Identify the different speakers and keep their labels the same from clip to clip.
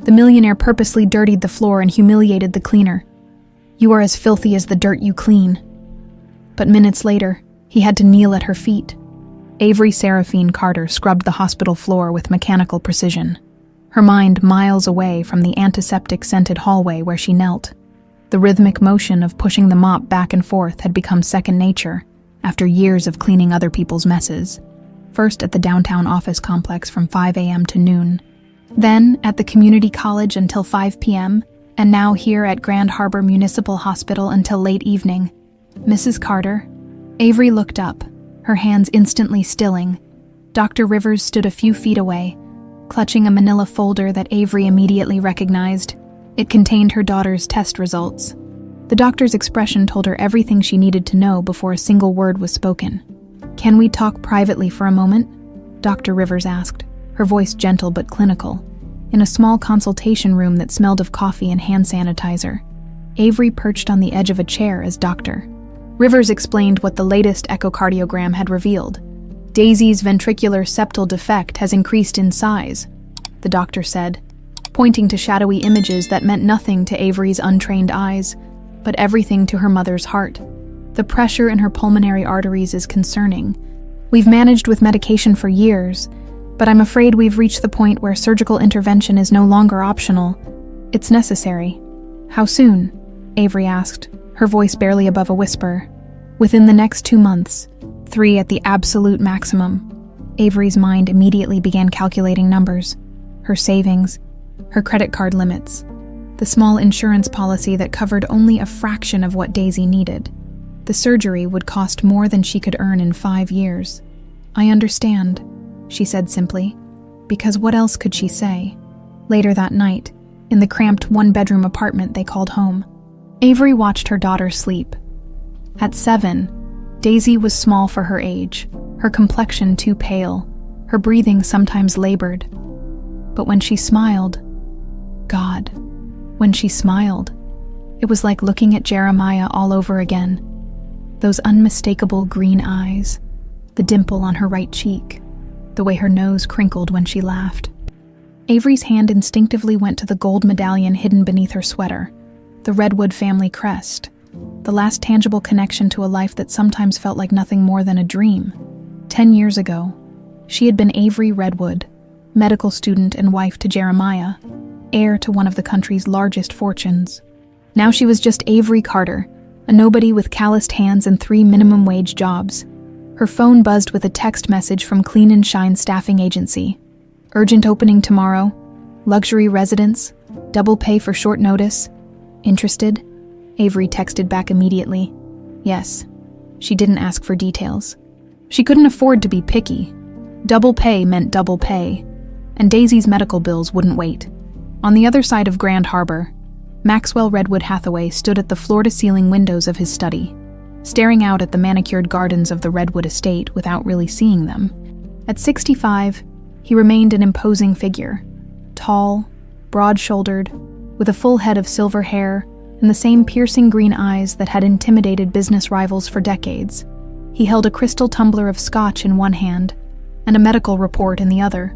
Speaker 1: The millionaire purposely dirtied the floor and humiliated the cleaner. "You are as filthy as the dirt you clean." But minutes later, he had to kneel at her feet. Avery Seraphine Carter scrubbed the hospital floor with mechanical precision, her mind miles away from the antiseptic-scented hallway where she knelt. The rhythmic motion of pushing the mop back and forth had become second nature after years of cleaning other people's messes. First at the downtown office complex from 5 a.m. to noon, then at the community college until 5 p.m., and now here at Grand Harbor Municipal Hospital until late evening. "Mrs. Carter?" Avery looked up, her hands instantly stilling. Dr. Rivers stood a few feet away, clutching a manila folder that Avery immediately recognized. It contained her daughter's test results. The doctor's expression told her everything she needed to know before a single word was spoken. "Can we talk privately for a moment?" Dr. Rivers asked, her voice gentle but clinical, in a small consultation room that smelled of coffee and hand sanitizer. Avery perched on the edge of a chair as Dr. Rivers explained what the latest echocardiogram had revealed. "Daisy's ventricular septal defect has increased in size," the doctor said, pointing to shadowy images that meant nothing to Avery's untrained eyes, but everything to her mother's heart. "The pressure in her pulmonary arteries is concerning. We've managed with medication for years, but I'm afraid we've reached the point where surgical intervention is no longer optional. It's necessary." "How soon?" Avery asked, her voice barely above a whisper. "Within the next 2 months, 3 at the absolute maximum." Avery's mind immediately began calculating numbers, her savings, her credit card limits, the small insurance policy that covered only a fraction of what Daisy needed. The surgery would cost more than she could earn in 5 years. "I understand," she said simply, because what else could she say? Later that night, in the cramped one-bedroom apartment they called home, Avery watched her daughter sleep. At 7, Daisy was small for her age, her complexion too pale, her breathing sometimes labored. But when she smiled, God, when she smiled, it was like looking at Jeremiah all over again. Those unmistakable green eyes, the dimple on her right cheek, the way her nose crinkled when she laughed. Avery's hand instinctively went to the gold medallion hidden beneath her sweater, the Redwood family crest, the last tangible connection to a life that sometimes felt like nothing more than a dream. 10 years ago, she had been Avery Redwood, medical student and wife to Jeremiah, heir to one of the country's largest fortunes. Now she was just Avery Carter, a nobody with calloused hands and 3 minimum-wage jobs. Her phone buzzed with a text message from Clean and Shine Staffing Agency. "Urgent opening tomorrow. Luxury residence. Double pay for short notice. Interested?" Avery texted back immediately. Yes. She didn't ask for details. She couldn't afford to be picky. Double pay meant double pay, and Daisy's medical bills wouldn't wait. On the other side of Grand Harbor, Maxwell Redwood Hathaway stood at the floor-to-ceiling windows of his study, staring out at the manicured gardens of the Redwood estate without really seeing them. At 65, he remained an imposing figure, tall, broad-shouldered, with a full head of silver hair and the same piercing green eyes that had intimidated business rivals for decades. He held a crystal tumbler of scotch in one hand and a medical report in the other.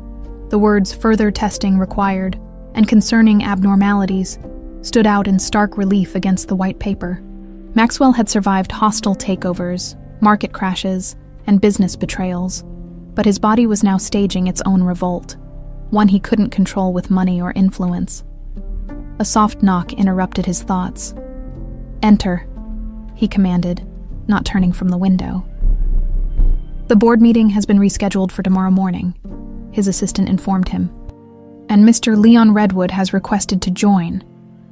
Speaker 1: The words "further testing required" and "concerning abnormalities" stood out in stark relief against the white paper. Maxwell had survived hostile takeovers, market crashes, and business betrayals, but his body was now staging its own revolt, one he couldn't control with money or influence. A soft knock interrupted his thoughts. "Enter," he commanded, not turning from the window. "The board meeting has been rescheduled for tomorrow morning," his assistant informed him. "And Mr. Leon Redwood has requested to join."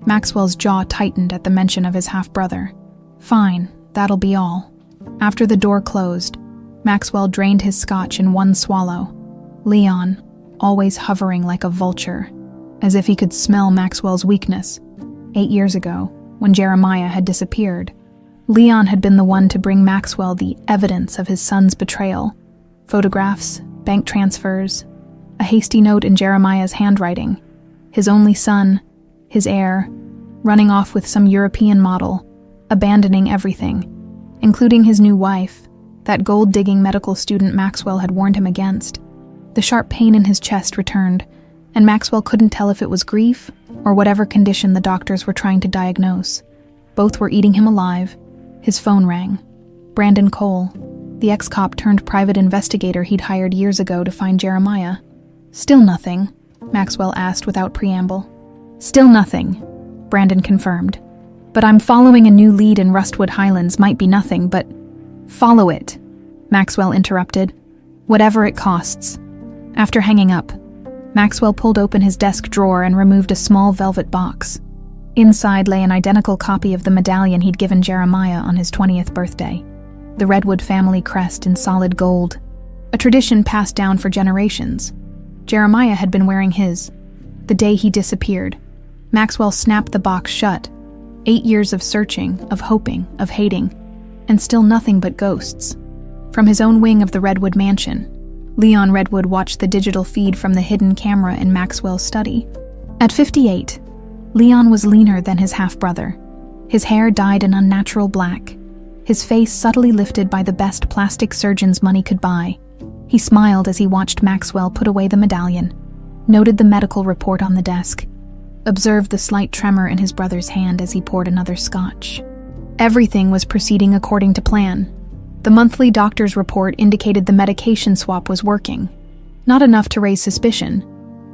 Speaker 1: Maxwell's jaw tightened at the mention of his half-brother. "Fine, that'll be all." After the door closed, Maxwell drained his scotch in one swallow. Leon, always hovering like a vulture, as if he could smell Maxwell's weakness. 8 years ago, when Jeremiah had disappeared, Leon had been the one to bring Maxwell the evidence of his son's betrayal. Photographs, bank transfers, a hasty note in Jeremiah's handwriting. His only son, his heir, running off with some European model, abandoning everything, including his new wife, that gold-digging medical student Maxwell had warned him against. The sharp pain in his chest returned, and Maxwell couldn't tell if it was grief or whatever condition the doctors were trying to diagnose. Both were eating him alive. His phone rang. Brandon Cole, the ex-cop turned private investigator he'd hired years ago to find Jeremiah. "Still nothing?" Maxwell asked without preamble. "Still nothing," Brandon confirmed. "But I'm following a new lead in Rustwood Highlands. Might be nothing, but..." "Follow it," Maxwell interrupted. "Whatever it costs." After hanging up, Maxwell pulled open his desk drawer and removed a small velvet box. Inside lay an identical copy of the medallion he'd given Jeremiah on his 20th birthday. The Redwood family crest in solid gold, a tradition passed down for generations. Jeremiah had been wearing his. The day he disappeared, Maxwell snapped the box shut. 8 years of searching, of hoping, of hating, and still nothing but ghosts. From his own wing of the Redwood mansion, Leon Redwood watched the digital feed from the hidden camera in Maxwell's study. At 58, Leon was leaner than his half-brother. His hair dyed an unnatural black, his face subtly lifted by the best plastic surgeon's money could buy. He smiled as he watched Maxwell put away the medallion, noted the medical report on the desk, observed the slight tremor in his brother's hand as he poured another scotch. Everything was proceeding according to plan. The monthly doctor's report indicated the medication swap was working. Not enough to raise suspicion,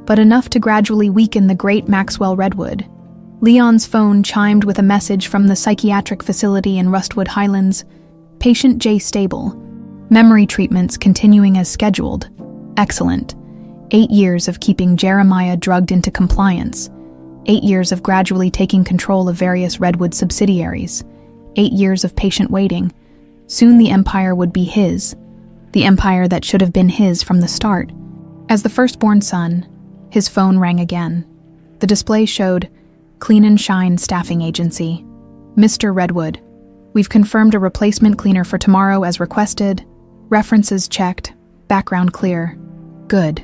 Speaker 1: but enough to gradually weaken the great Maxwell Redwood. Leon's phone chimed with a message from the psychiatric facility in Rustwood Highlands. Patient J stable. Memory treatments continuing as scheduled. Excellent. 8 years of keeping Jeremiah drugged into compliance. 8 years of gradually taking control of various Redwood subsidiaries. 8 years of patient waiting. Soon the empire would be his. The empire that should have been his from the start. As the firstborn son, his phone rang again. The display showed Clean and Shine Staffing Agency. Mr. Redwood, we've confirmed a replacement cleaner for tomorrow as requested. References checked. Background clear. Good,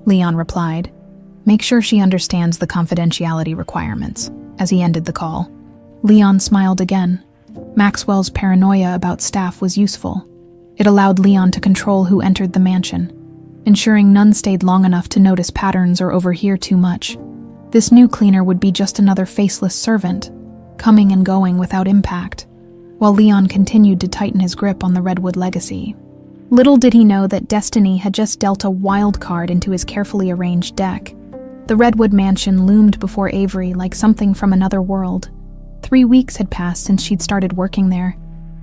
Speaker 1: Leon replied. Make sure she understands the confidentiality requirements, as he ended the call. Leon smiled again. Maxwell's paranoia about staff was useful. It allowed Leon to control who entered the mansion, ensuring none stayed long enough to notice patterns or overhear too much. This new cleaner would be just another faceless servant, coming and going without impact, while Leon continued to tighten his grip on the Redwood legacy. Little did he know that destiny had just dealt a wild card into his carefully arranged deck. The Redwood mansion loomed before Avery like something from another world. 3 weeks had passed since she'd started working there,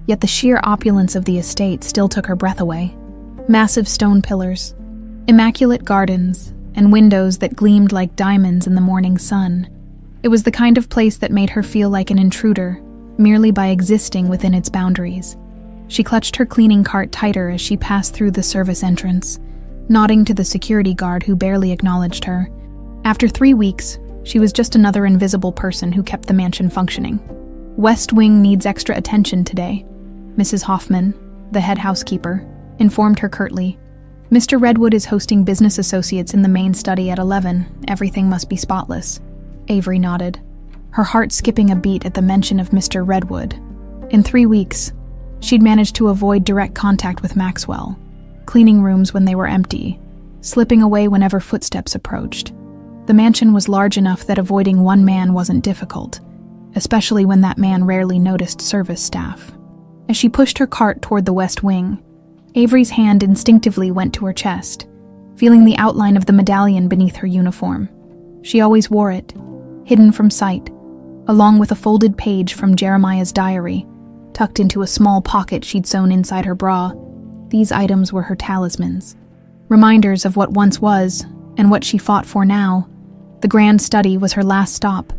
Speaker 1: yet the sheer opulence of the estate still took her breath away. Massive stone pillars, immaculate gardens, and windows that gleamed like diamonds in the morning sun. It was the kind of place that made her feel like an intruder, merely by existing within its boundaries. She clutched her cleaning cart tighter as she passed through the service entrance, nodding to the security guard who barely acknowledged her. After 3 weeks, she was just another invisible person who kept the mansion functioning. West Wing needs extra attention today, Mrs. Hoffman, the head housekeeper, informed her curtly. Mr. Redwood is hosting business associates in the main study at 11. Everything must be spotless. Avery nodded, her heart skipping a beat at the mention of Mr. Redwood. In 3 weeks, she'd managed to avoid direct contact with Maxwell, cleaning rooms when they were empty, slipping away whenever footsteps approached. The mansion was large enough that avoiding one man wasn't difficult, especially when that man rarely noticed service staff. As she pushed her cart toward the West Wing, Avery's hand instinctively went to her chest, feeling the outline of the medallion beneath her uniform. She always wore it, hidden from sight, along with a folded page from Jeremiah's diary, tucked into a small pocket she'd sewn inside her bra. These items were her talismans, reminders of what once was and what she fought for now. The grand study was her last stop.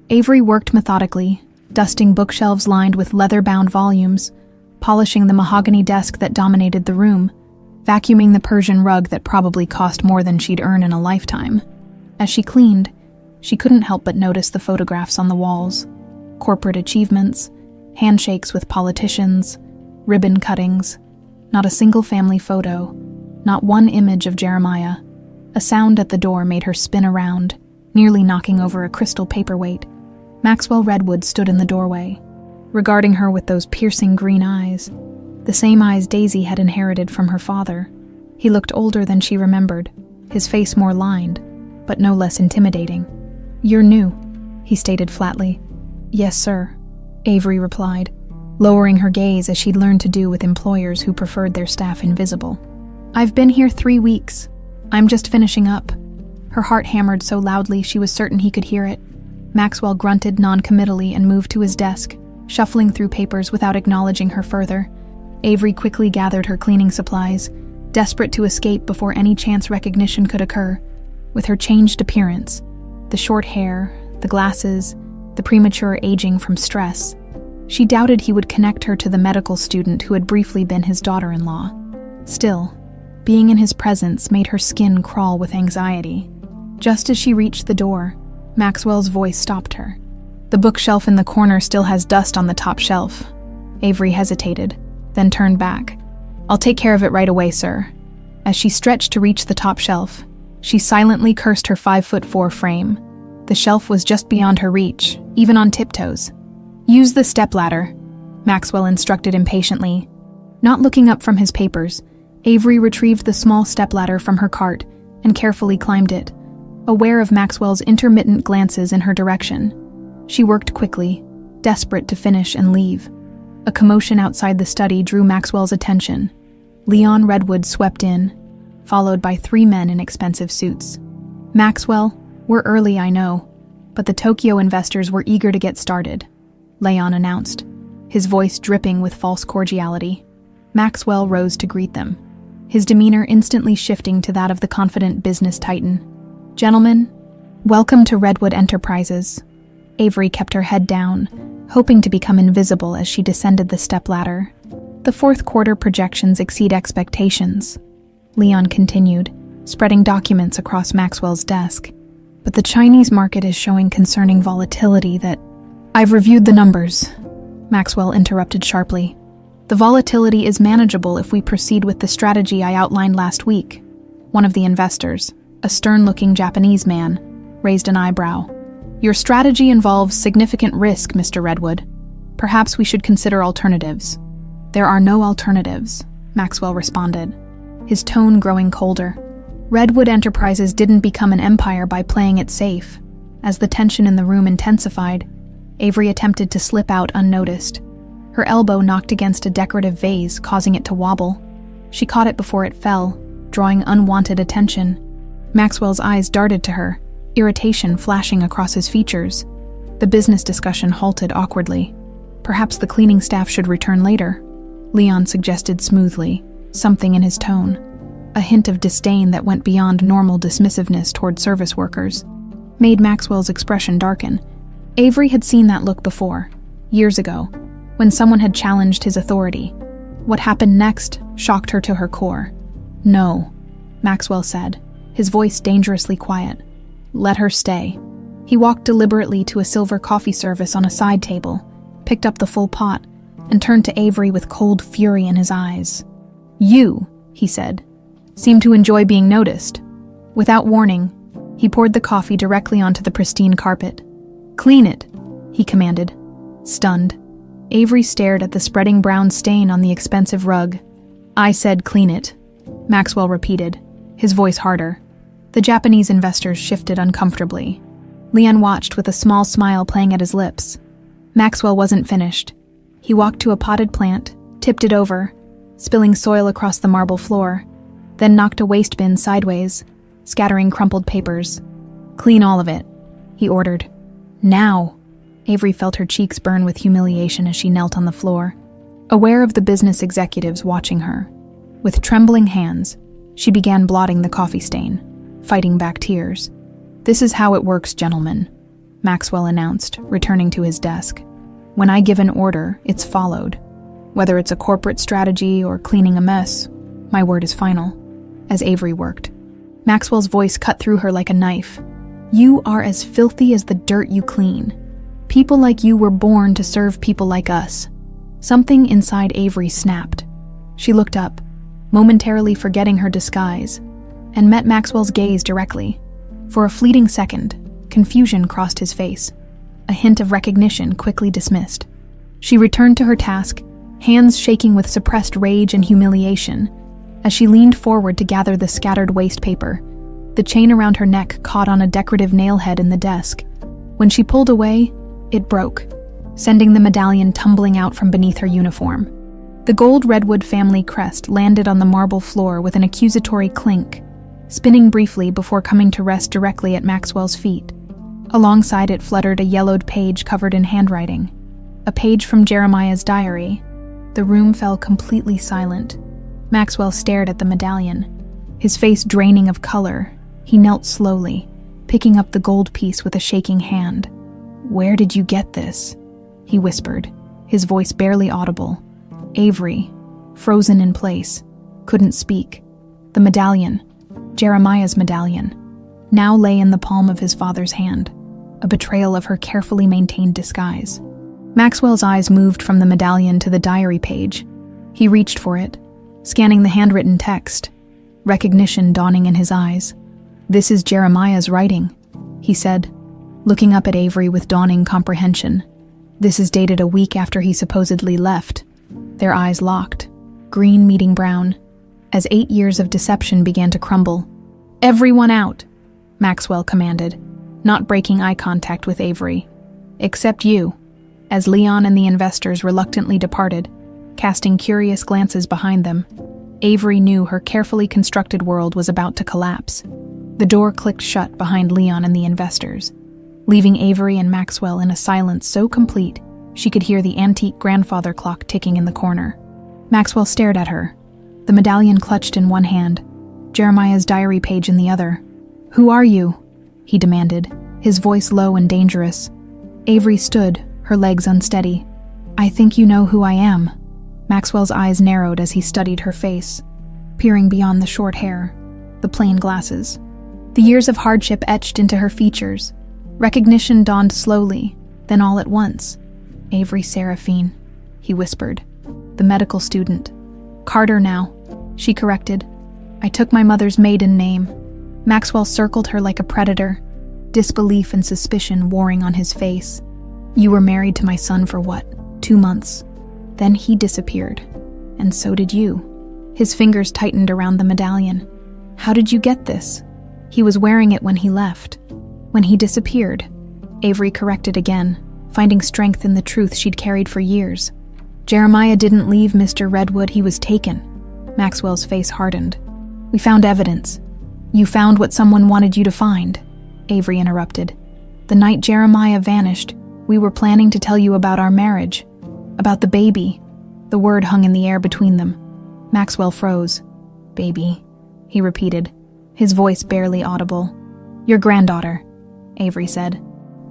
Speaker 1: Avery worked methodically, dusting bookshelves lined with leather-bound volumes, polishing the mahogany desk that dominated the room, vacuuming the Persian rug that probably cost more than she'd earn in a lifetime. As she cleaned, she couldn't help but notice the photographs on the walls. Corporate achievements, handshakes with politicians, ribbon cuttings. Not a single family photo, not one image of Jeremiah. A sound at the door made her spin around, nearly knocking over a crystal paperweight. Maxwell Redwood stood in the doorway, regarding her with those piercing green eyes, the same eyes Daisy had inherited from her father. He looked older than she remembered, his face more lined, but no less intimidating. "You're new," he stated flatly. "Yes, sir," Avery replied, lowering her gaze as she'd learned to do with employers who preferred their staff invisible. "I've been here 3 weeks. I'm just finishing up." Her heart hammered so loudly she was certain he could hear it. Maxwell grunted non-committally and moved to his desk, shuffling through papers without acknowledging her further. Avery quickly gathered her cleaning supplies, desperate to escape before any chance recognition could occur. With her changed appearance, the short hair, the glasses, the premature aging from stress, she doubted he would connect her to the medical student who had briefly been his daughter-in-law. Still, being in his presence made her skin crawl with anxiety. Just as she reached the door, Maxwell's voice stopped her. "The bookshelf in the corner still has dust on the top shelf." Avery hesitated, then turned back. "I'll take care of it right away, sir." As she stretched to reach the top shelf, she silently cursed her 5'4" frame. The shelf was just beyond her reach, even on tiptoes. "Use the stepladder," Maxwell instructed impatiently. Not looking up from his papers, Avery retrieved the small stepladder from her cart and carefully climbed it, aware of Maxwell's intermittent glances in her direction. She worked quickly, desperate to finish and leave. A commotion outside the study drew Maxwell's attention. Leon Redwood swept in, followed by 3 men in expensive suits. "Maxwell, we're early, I know, but the Tokyo investors were eager to get started," Leon announced, his voice dripping with false cordiality. Maxwell rose to greet them, his demeanor instantly shifting to that of the confident business titan. "Gentlemen, welcome to Redwood Enterprises." Avery kept her head down, hoping to become invisible as she descended the stepladder. "The fourth quarter projections exceed expectations," Leon continued, spreading documents across Maxwell's desk. "But the Chinese market is showing concerning volatility that—" "I've reviewed the numbers," Maxwell interrupted sharply. "The volatility is manageable if we proceed with the strategy I outlined last week." One of the investors, a stern-looking Japanese man, raised an eyebrow. "Your strategy involves significant risk, Mr. Redwood. Perhaps we should consider alternatives." "There are no alternatives," Maxwell responded, his tone growing colder. Redwood Enterprises didn't become an empire by playing it safe. As the tension in the room intensified, Avery attempted to slip out unnoticed. Her elbow knocked against a decorative vase, causing it to wobble. She caught it before it fell, drawing unwanted attention. Maxwell's eyes darted to her, irritation flashing across his features. The business discussion halted awkwardly. "Perhaps the cleaning staff should return later," Leon suggested smoothly, something in his tone, a hint of disdain that went beyond normal dismissiveness toward service workers, made Maxwell's expression darken. Avery had seen that look before, years ago, when someone had challenged his authority. What happened next shocked her to her core. "No," Maxwell said, his voice dangerously quiet. "Let her stay." He walked deliberately to a silver coffee service on a side table, picked up the full pot, and turned to Avery with cold fury in his eyes. "You," he said, "seem to enjoy being noticed." Without warning, he poured the coffee directly onto the pristine carpet. "Clean it," he commanded. Stunned, Avery stared at the spreading brown stain on the expensive rug. "I said clean it," Maxwell repeated, his voice harder. The Japanese investors shifted uncomfortably. Leon watched with a small smile playing at his lips. Maxwell wasn't finished. He walked to a potted plant, tipped it over, spilling soil across the marble floor, then knocked a waste bin sideways, scattering crumpled papers. "Clean all of it," he ordered. "Now!" Avery felt her cheeks burn with humiliation as she knelt on the floor, aware of the business executives watching her. With trembling hands, she began blotting the coffee stain, fighting back tears. "This is how it works, gentlemen," Maxwell announced, returning to his desk. "When I give an order, it's followed. Whether it's a corporate strategy or cleaning a mess, my word is final." As Avery worked, Maxwell's voice cut through her like a knife. "You are as filthy as the dirt you clean. People like you were born to serve people like us." Something inside Avery snapped. She looked up, momentarily forgetting her disguise, and met Maxwell's gaze directly. For a fleeting second, confusion crossed his face. A hint of recognition quickly dismissed. She returned to her task, hands shaking with suppressed rage and humiliation. As she leaned forward to gather the scattered waste paper, The chain around her neck caught on a decorative nail head in the desk. When she pulled away, it broke, sending the medallion tumbling out from beneath her uniform. The gold redwood family crest landed on the marble floor with an accusatory clink, spinning briefly before coming to rest directly at Maxwell's feet. Alongside it fluttered a yellowed page covered in handwriting, a page from Jeremiah's diary. The room fell completely silent. Maxwell stared at the medallion, his face draining of color. He knelt slowly, picking up the gold piece with a shaking hand. "Where did you get this?" he whispered, his voice barely audible. Avery, frozen in place, couldn't speak. The medallion, Jeremiah's medallion, now lay in the palm of his father's hand, a betrayal of her carefully maintained disguise. Maxwell's eyes moved from the medallion to the diary page. He reached for it, scanning the handwritten text, recognition dawning in his eyes. "This is Jeremiah's writing," he said, looking up at Avery with dawning comprehension. "This is dated a week after he supposedly left." Their eyes locked, green meeting brown, as 8 years of deception began to crumble. "Everyone out," Maxwell commanded, not breaking eye contact with Avery. "Except you," as Leon and the investors reluctantly departed, casting curious glances behind them. Avery knew her carefully constructed world was about to collapse. The door clicked shut behind Leon and the investors, leaving Avery and Maxwell in a silence so complete she could hear the antique grandfather clock ticking in the corner. Maxwell stared at her, the medallion clutched in one hand, Jeremiah's diary page in the other. "Who are you?" he demanded, his voice low and dangerous. Avery stood, her legs unsteady. "I think you know who I am." Maxwell's eyes narrowed as he studied her face, peering beyond the short hair, the plain glasses. The years of hardship etched into her features. Recognition dawned slowly, then all at once. "Avery Seraphine," he whispered. "The medical student." "Carter now," she corrected. "I took my mother's maiden name." Maxwell circled her like a predator, disbelief and suspicion warring on his face. "You were married to my son for what, 2 months? Then he disappeared. And so did you." His fingers tightened around the medallion. "How did you get this?" "He was wearing it when he left. When he disappeared," Avery corrected again, finding strength in the truth she'd carried for years. "Jeremiah didn't leave Mr. Redwood, he was taken." Maxwell's face hardened. "We found evidence." "You found what someone wanted you to find," Avery interrupted. "The night Jeremiah vanished, we were planning to tell you about our marriage. About the baby." The word hung in the air between them. Maxwell froze. "Baby," he repeated, his voice barely audible. "Your granddaughter," Avery said.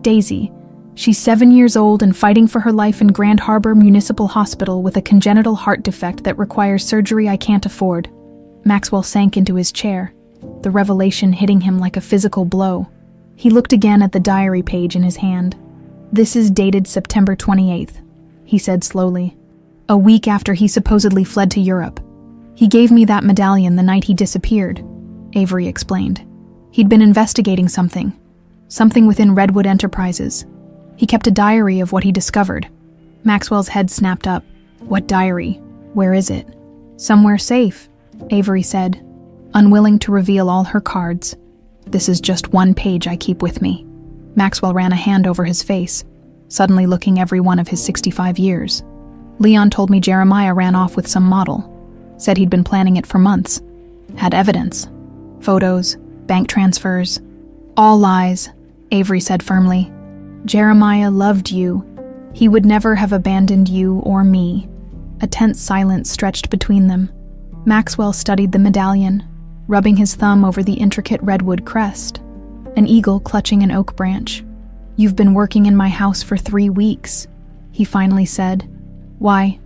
Speaker 1: "Daisy. She's 7 years old and fighting for her life in Grand Harbor Municipal Hospital with a congenital heart defect that requires surgery I can't afford." Maxwell sank into his chair, the revelation hitting him like a physical blow. He looked again at the diary page in his hand. "This is dated September 28th, he said slowly. "A week after he supposedly fled to Europe. He gave me that medallion the night he disappeared," Avery explained. "He'd been investigating something within Redwood Enterprises. He kept a diary of what he discovered." Maxwell's head snapped up. "What diary? Where is it?" "Somewhere safe," Avery said, unwilling to reveal all her cards. "This is just one page I keep with me." Maxwell ran a hand over his face, suddenly looking every one of his 65 years. "Leon told me Jeremiah ran off with some model. Said he'd been planning it for months. Had evidence. Photos, bank transfers. All lies," Avery said firmly. "Jeremiah loved you. He would never have abandoned you or me." A tense silence stretched between them. Maxwell studied the medallion, rubbing his thumb over the intricate redwood crest, an eagle clutching an oak branch. "You've been working in my house for 3 weeks, he finally said. "Why?"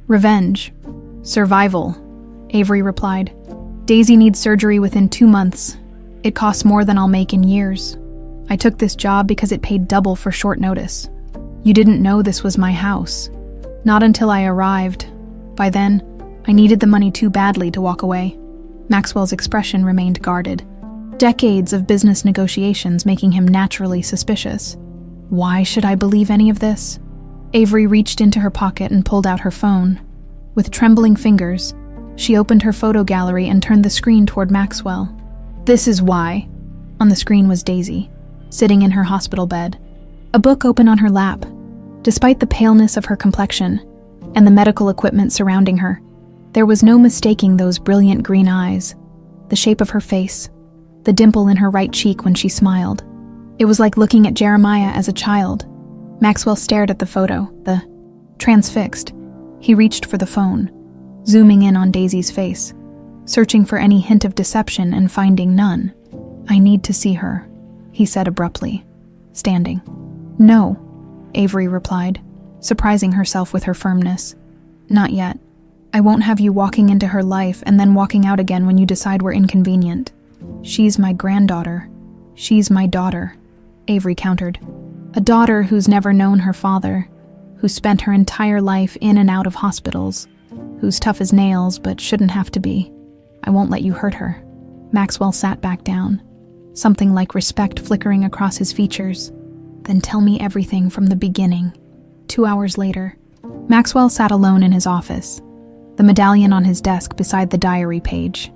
Speaker 1: "Revenge. Survival," Avery replied. "Daisy needs surgery within 2 months. It costs more than I'll make in years. I took this job because it paid double for short notice. You didn't know this was my house. Not until I arrived. By then, I needed the money too badly to walk away." Maxwell's expression remained guarded, decades of business negotiations making him naturally suspicious. "Why should I believe any of this?" Avery reached into her pocket and pulled out her phone. With trembling fingers, she opened her photo gallery and turned the screen toward Maxwell. "This is why," On the screen was Daisy, sitting in her hospital bed, a book open on her lap. Despite the paleness of her complexion and the medical equipment surrounding her, there was no mistaking those brilliant green eyes, the shape of her face, the dimple in her right cheek when she smiled. It was like looking at Jeremiah as a child. Maxwell stared at the photo, transfixed. He reached for the phone, zooming in on Daisy's face, searching for any hint of deception and finding none. "I need to see her," he said abruptly, standing. "No," Avery replied, surprising herself with her firmness. "Not yet. I won't have you walking into her life and then walking out again when you decide we're inconvenient. She's my granddaughter. She's my daughter," Avery countered. "A daughter who's never known her father, who spent her entire life in and out of hospitals, who's tough as nails but shouldn't have to be. I won't let you hurt her." Maxwell sat back down, something like respect flickering across his features. "Then tell me everything from the beginning." 2 hours later, Maxwell sat alone in his office, the medallion on his desk beside the diary page.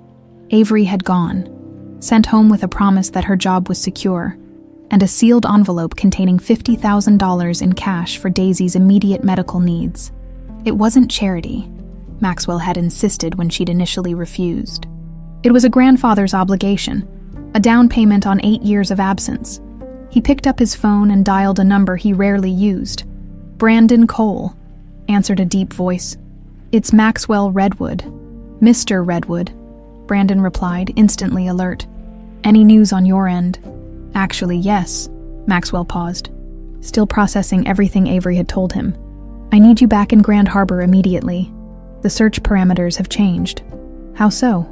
Speaker 1: Avery had gone, sent home with a promise that her job was secure, and a sealed envelope containing $50,000 in cash for Daisy's immediate medical needs. It wasn't charity, Maxwell had insisted when she'd initially refused. It was a grandfather's obligation, a down payment on 8 years of absence. He picked up his phone and dialed a number he rarely used. "Brandon Cole," answered a deep voice. "It's Maxwell Redwood." "Mr. Redwood," Brandon replied, instantly alert. "Any news on your end?" "Actually, yes." Maxwell paused, still processing everything Avery had told him. "I need you back in Grand Harbor immediately. The search parameters have changed." "How so?"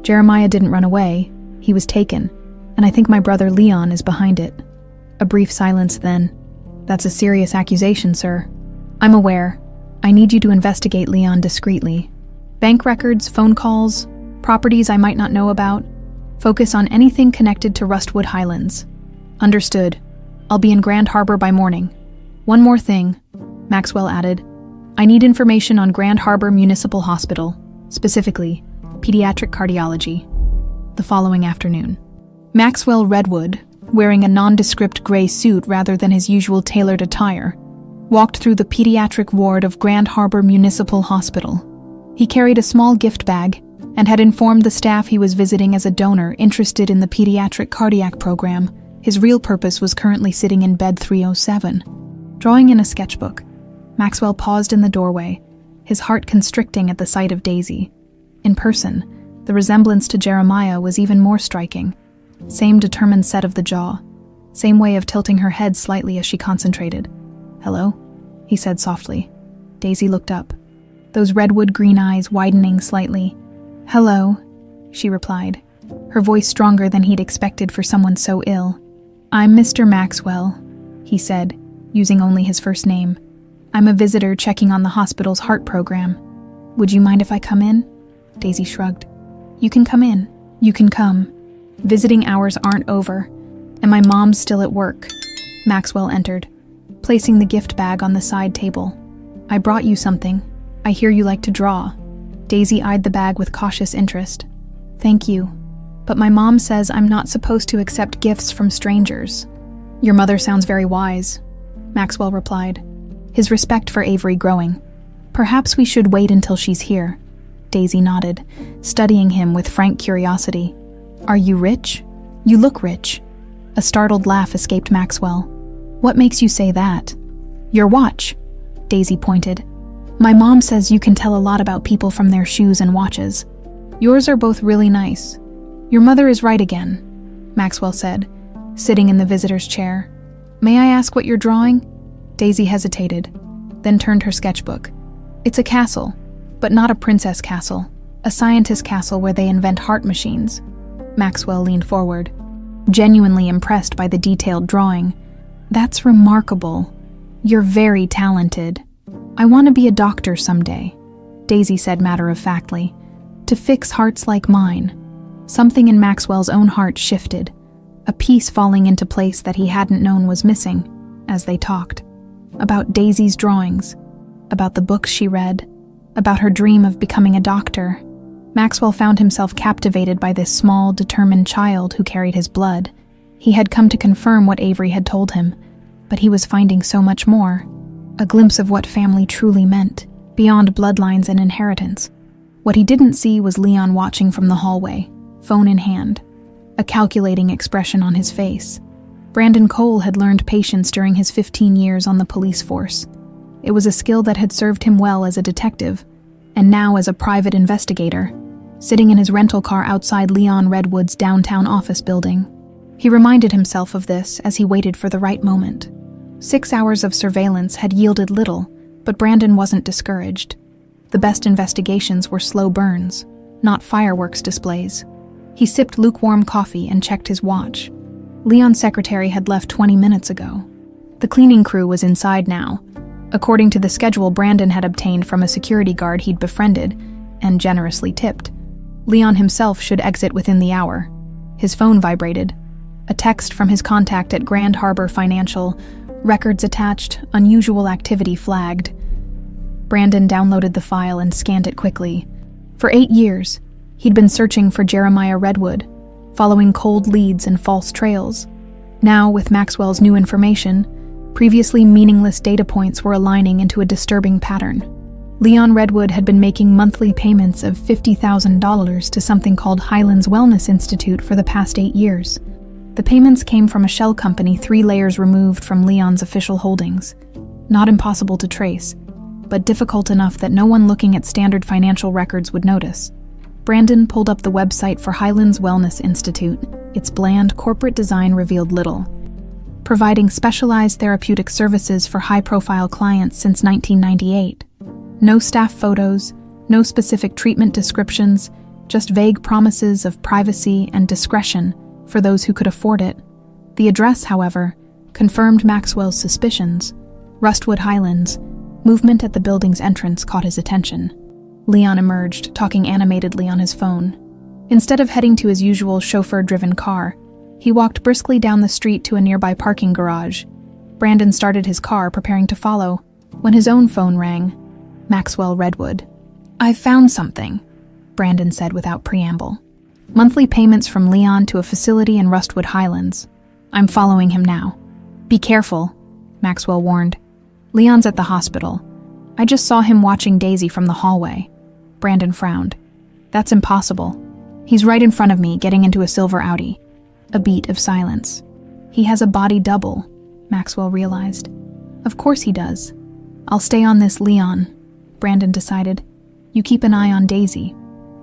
Speaker 1: "Jeremiah didn't run away. He was taken, and I think my brother Leon is behind it." A brief silence then. "That's a serious accusation, sir." "I'm aware. I need you to investigate Leon discreetly. Bank records, phone calls, properties I might not know about. Focus on anything connected to Rustwood Highlands." "Understood. I'll be in Grand Harbor by morning." "One more thing," Maxwell added. "I need information on Grand Harbor Municipal Hospital, specifically pediatric cardiology." The following afternoon, Maxwell Redwood, wearing a nondescript gray suit rather than his usual tailored attire, walked through the pediatric ward of Grand Harbor Municipal Hospital. He carried a small gift bag and had informed the staff he was visiting as a donor interested in the pediatric cardiac program. His real purpose was currently sitting in bed 307. Drawing in a sketchbook, Maxwell paused in the doorway, his heart constricting at the sight of Daisy. In person, the resemblance to Jeremiah was even more striking. Same determined set of the jaw, same way of tilting her head slightly as she concentrated. "Hello?" he said softly. Daisy looked up, those redwood green eyes widening slightly. "Hello," she replied, her voice stronger than he'd expected for someone so ill. "I'm Mr. Maxwell," he said, using only his first name. "I'm a visitor checking on the hospital's heart program. Would you mind if I come in?" Daisy shrugged. "You can come in. You can come. Visiting hours aren't over, and my mom's still at work." Maxwell entered, placing the gift bag on the side table. "I brought you something. I hear you like to draw." Daisy eyed the bag with cautious interest. "Thank you, but my mom says I'm not supposed to accept gifts from strangers." "Your mother sounds very wise," Maxwell replied, his respect for Avery growing. "Perhaps we should wait until she's here." Daisy nodded, studying him with frank curiosity. "Are you rich? You look rich." A startled laugh escaped Maxwell. "What makes you say that?" "Your watch," Daisy pointed. "My mom says you can tell a lot about people from their shoes and watches. Yours are both really nice." "Your mother is right again," Maxwell said, sitting in the visitor's chair. "May I ask what you're drawing?" Daisy hesitated, then turned her sketchbook. "It's a castle, but not a princess castle, a scientist castle where they invent heart machines." Maxwell leaned forward, genuinely impressed by the detailed drawing. "That's remarkable. You're very talented. I want to be a doctor someday," Daisy said matter-of-factly, "to fix hearts like mine." Something in Maxwell's own heart shifted, a piece falling into place that he hadn't known was missing, as they talked. About Daisy's drawings, about the books she read, about her dream of becoming a doctor. Maxwell found himself captivated by this small, determined child who carried his blood, He had come to confirm what Avery had told him, but he was finding so much more. A glimpse of what family truly meant, beyond bloodlines and inheritance. What he didn't see was Leon watching from the hallway, phone in hand, a calculating expression on his face. Brandon Cole had learned patience during his 15 years on the police force. It was a skill that had served him well as a detective, and now as a private investigator, sitting in his rental car outside Leon Redwood's downtown office building. He reminded himself of this as he waited for the right moment. 6 hours of surveillance had yielded little, but Brandon wasn't discouraged. The best investigations were slow burns, not fireworks displays. He sipped lukewarm coffee and checked his watch. Leon's secretary had left 20 minutes ago. The cleaning crew was inside now. According to the schedule Brandon had obtained from a security guard he'd befriended and generously tipped, Leon himself should exit within the hour. His phone vibrated. A text from his contact at Grand Harbor Financial, records attached, unusual activity flagged. Brandon downloaded the file and scanned it quickly. For 8 years, he'd been searching for Jeremiah Redwood, following cold leads and false trails. Now, with Maxwell's new information, previously meaningless data points were aligning into a disturbing pattern. Leon Redwood had been making monthly payments of $50,000 to something called Highlands Wellness Institute for the past 8 years. The payments came from a shell company 3 layers removed from Leon's official holdings. Not impossible to trace, but difficult enough that no one looking at standard financial records would notice. Brandon pulled up the website for Highlands Wellness Institute. Its bland corporate design revealed little. Providing specialized therapeutic services for high-profile clients since 1998. No staff photos, no specific treatment descriptions, just vague promises of privacy and discretion for those who could afford it. The address, however, confirmed Maxwell's suspicions. Rustwood Highlands. Movement at the building's entrance caught his attention. Leon emerged, talking animatedly on his phone. Instead of heading to his usual chauffeur-driven car, he walked briskly down the street to a nearby parking garage. Brandon started his car, preparing to follow, when his own phone rang. Maxwell Redwood. "I've found something," Brandon said without preamble. "Monthly payments from Leon to a facility in Rustwood Highlands. I'm following him now." "Be careful," Maxwell warned. "Leon's at the hospital. I just saw him watching Daisy from the hallway." Brandon frowned. "That's impossible. He's right in front of me, getting into a silver Audi." A beat of silence. "He has a body double," Maxwell realized. "Of course he does. I'll stay on this Leon," Brandon decided. "You keep an eye on Daisy."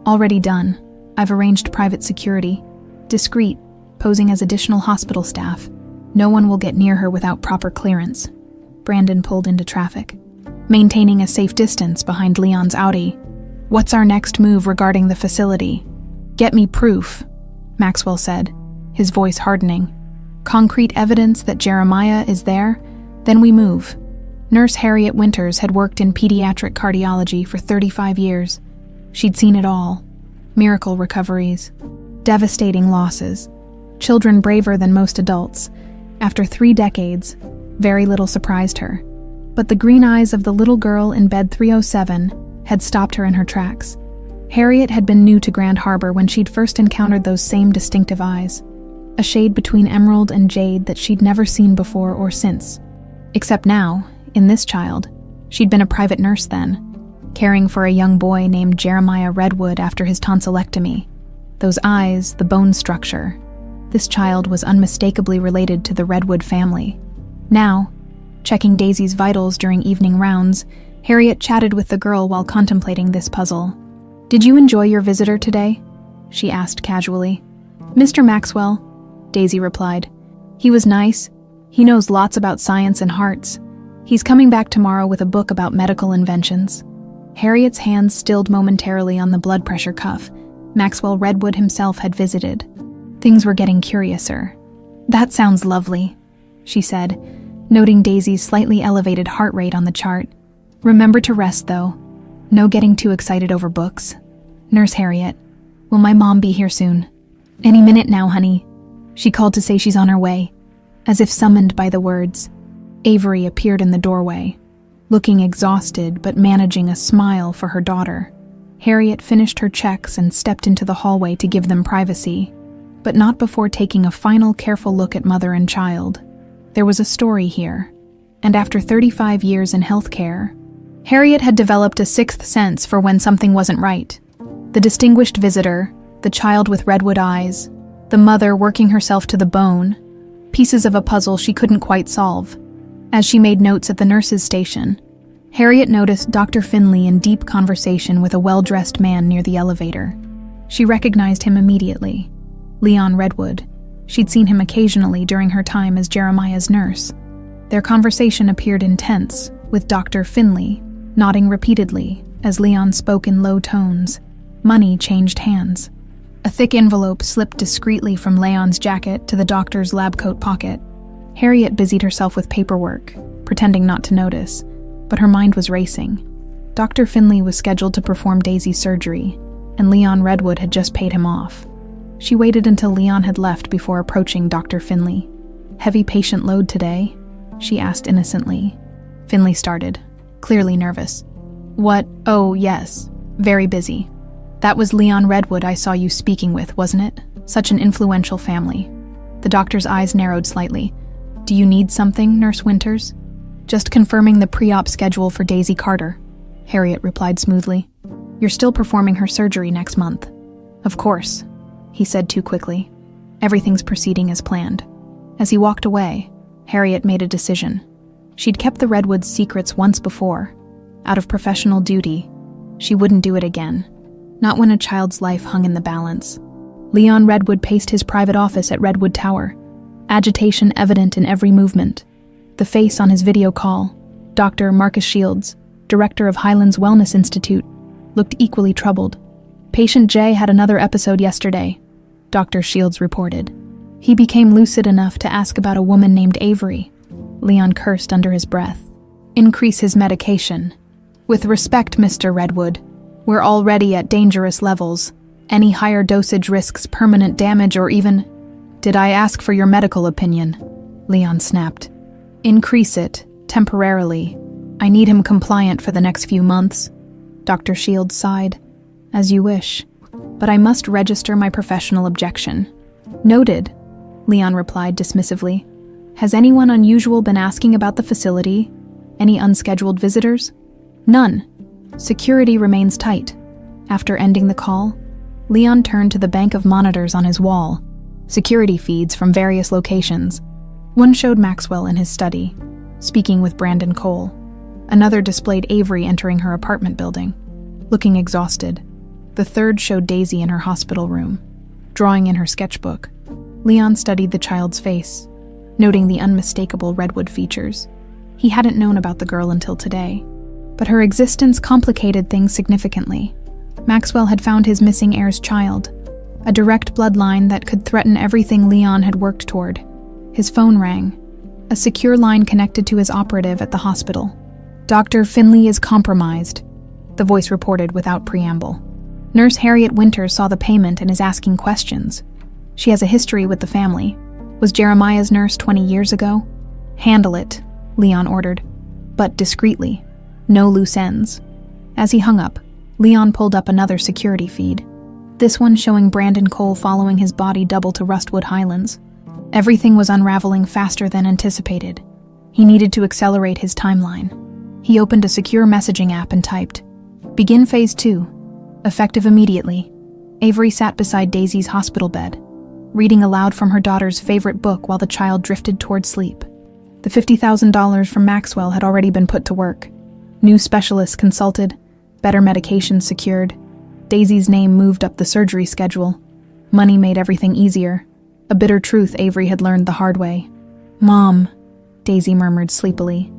Speaker 1: "Already done. I've arranged private security. Discreet, posing as additional hospital staff. No one will get near her without proper clearance." Brandon pulled into traffic, maintaining a safe distance behind Leon's Audi. "What's our next move regarding the facility?" "Get me proof," Maxwell said, his voice hardening. "Concrete evidence that Jeremiah is there, then we move." Nurse Harriet Winters had worked in pediatric cardiology for 35 years. She'd seen it all. Miracle recoveries, devastating losses, children braver than most adults. After 3 decades, very little surprised her. But the green eyes of the little girl in bed 307 had stopped her in her tracks. Harriet had been new to Grand Harbor when she'd first encountered those same distinctive eyes, a shade between emerald and jade that she'd never seen before or since. Except now, in this child, she'd been a private nurse then, caring for a young boy named Jeremiah Redwood after his tonsillectomy. Those eyes, the bone structure. This child was unmistakably related to the Redwood family. Now, checking Daisy's vitals during evening rounds, Harriet chatted with the girl while contemplating this puzzle. "Did you enjoy your visitor today?" she asked casually. "Mr. Maxwell," Daisy replied. "He was nice. He knows lots about science and hearts. He's coming back tomorrow with a book about medical inventions." Harriet's hands stilled momentarily on the blood pressure cuff. Maxwell Redwood himself had visited. Things were getting curiouser. "That sounds lovely," she said, noting Daisy's slightly elevated heart rate on the chart. "Remember to rest, though. No getting too excited over books." "Nurse Harriet, will my mom be here soon?" "Any minute now, honey." She called to say she's on her way, as if summoned by the words. Avery appeared in the doorway, looking exhausted but managing a smile for her daughter. Harriet finished her checks and stepped into the hallway to give them privacy. but not before taking a final careful look at mother and child. There was a story here, and after 35 years in healthcare, Harriet had developed a sixth sense for when something wasn't right. The distinguished visitor, the child with redwood eyes, the mother working herself to the bone, pieces of a puzzle she couldn't quite solve. As she made notes at the nurse's station, Harriet noticed Dr. Finley in deep conversation with a well-dressed man near the elevator. She recognized him immediately. Leon Redwood. She'd seen him occasionally during her time as Jeremiah's nurse. Their conversation appeared intense, with Dr. Finley nodding repeatedly as Leon spoke in low tones. Money changed hands. A thick envelope slipped discreetly from Leon's jacket to the doctor's lab coat pocket. Harriet busied herself with paperwork, pretending not to notice, but her mind was racing. Dr. Finley was scheduled to perform Daisy's surgery, and Leon Redwood had just paid him off. She waited until Leon had left before approaching Dr. Finley. "Heavy patient load today?" she asked innocently. Finley started, clearly nervous. "What? Oh, yes. Very busy. That was Leon Redwood I saw you speaking with, wasn't it? Such an influential family." The doctor's eyes narrowed slightly. "Do you need something, Nurse Winters?" "Just confirming the pre-op schedule for Daisy Carter," Harriet replied smoothly. "You're still performing her surgery next month." "Of course," he said too quickly. "Everything's proceeding as planned." As he walked away, Harriet made a decision. She'd kept the Redwoods' secrets once before. Out of professional duty, she wouldn't do it again. Not when a child's life hung in the balance. Leon Redwood paced his private office at Redwood Tower, agitation evident in every movement. The face on his video call, Dr. Marcus Shields, director of Highlands Wellness Institute, looked equally troubled. "Patient J had another episode yesterday," Dr. Shields reported. "He became lucid enough to ask about a woman named Avery." Leon cursed under his breath. "Increase his medication. With respect, Mr. Redwood, we're already at dangerous levels. Any higher dosage risks permanent damage or even—" "Did I ask for your medical opinion?" Leon snapped. "Increase it, temporarily. I need him compliant for the next few months." Dr. Shields sighed. "As you wish, but I must register my professional objection." "Noted," Leon replied dismissively. "Has anyone unusual been asking about the facility? Any unscheduled visitors?" "None. Security remains tight." After ending the call, Leon turned to the bank of monitors on his wall, security feeds from various locations. One showed Maxwell in his study, speaking with Brandon Cole. Another displayed Avery entering her apartment building, looking exhausted. The third showed Daisy in her hospital room, drawing in her sketchbook. Leon studied the child's face, noting the unmistakable Redwood features. He hadn't known about the girl until today, but her existence complicated things significantly. Maxwell had found his missing heir's child, a direct bloodline that could threaten everything Leon had worked toward. His phone rang, a secure line connected to his operative at the hospital. "Dr. Finley is compromised," the voice reported without preamble. "Nurse Harriet Winters saw the payment and is asking questions. She has a history with the family. Was Jeremiah's nurse 20 years ago?" "Handle it," Leon ordered, but discreetly. No loose ends. As he hung up, Leon pulled up another security feed, this one showing Brandon Cole following his body double to Rustwood Highlands. Everything was unraveling faster than anticipated. He needed to accelerate his timeline. He opened a secure messaging app and typed, "Begin Phase 2. Effective immediately." Avery sat beside Daisy's hospital bed, reading aloud from her daughter's favorite book while the child drifted toward sleep. The $50,000 from Maxwell had already been put to work. New specialists consulted, better medications secured. Daisy's name moved up the surgery schedule. Money made everything easier. A bitter truth Avery had learned the hard way. "Mom," Daisy murmured sleepily.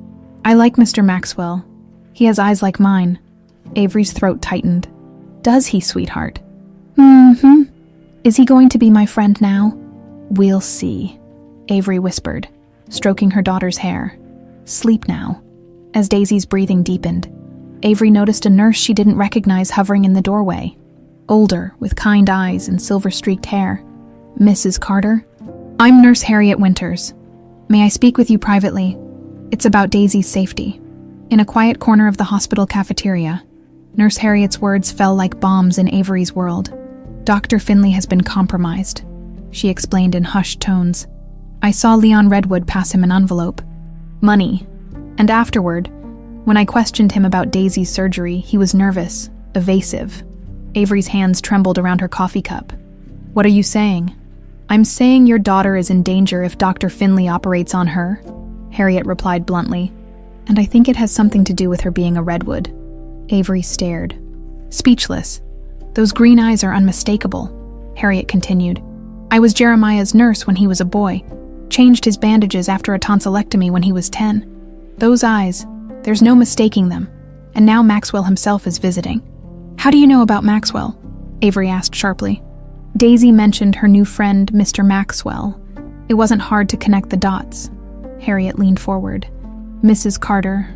Speaker 1: "I like Mr. Maxwell. He has eyes like mine." Avery's throat tightened. "Does he, sweetheart?" "Mm-hmm. Is he going to be my friend now?" "We'll see," Avery whispered, stroking her daughter's hair. "Sleep now." As Daisy's breathing deepened, Avery noticed a nurse she didn't recognize hovering in the doorway. Older, with kind eyes and silver-streaked hair. "Mrs. Carter?" "I'm Nurse Harriet Winters. May I speak with you privately? It's about Daisy's safety." In a quiet corner of the hospital cafeteria, Nurse Harriet's words fell like bombs in Avery's world. "Dr. Finley has been compromised. she explained in hushed tones. "I saw Leon Redwood pass him an envelope. Money. And afterward, when I questioned him about Daisy's surgery, he was nervous, evasive." Avery's hands trembled around her coffee cup. "What are you saying?" "I'm saying your daughter is in danger if Dr. Finley operates on her," Harriet replied bluntly. "And I think it has something to do with her being a Redwood." Avery stared, speechless. "Those green eyes are unmistakable," Harriet continued. "I was Jeremiah's nurse when he was a boy, changed his bandages after a tonsillectomy when he was 10. Those eyes, there's no mistaking them. And now Maxwell himself is visiting." "How do you know about Maxwell?" Avery asked sharply. Daisy mentioned her new friend, Mr. Maxwell. It wasn't hard to connect the dots. Harriet leaned forward. "Mrs. Carter,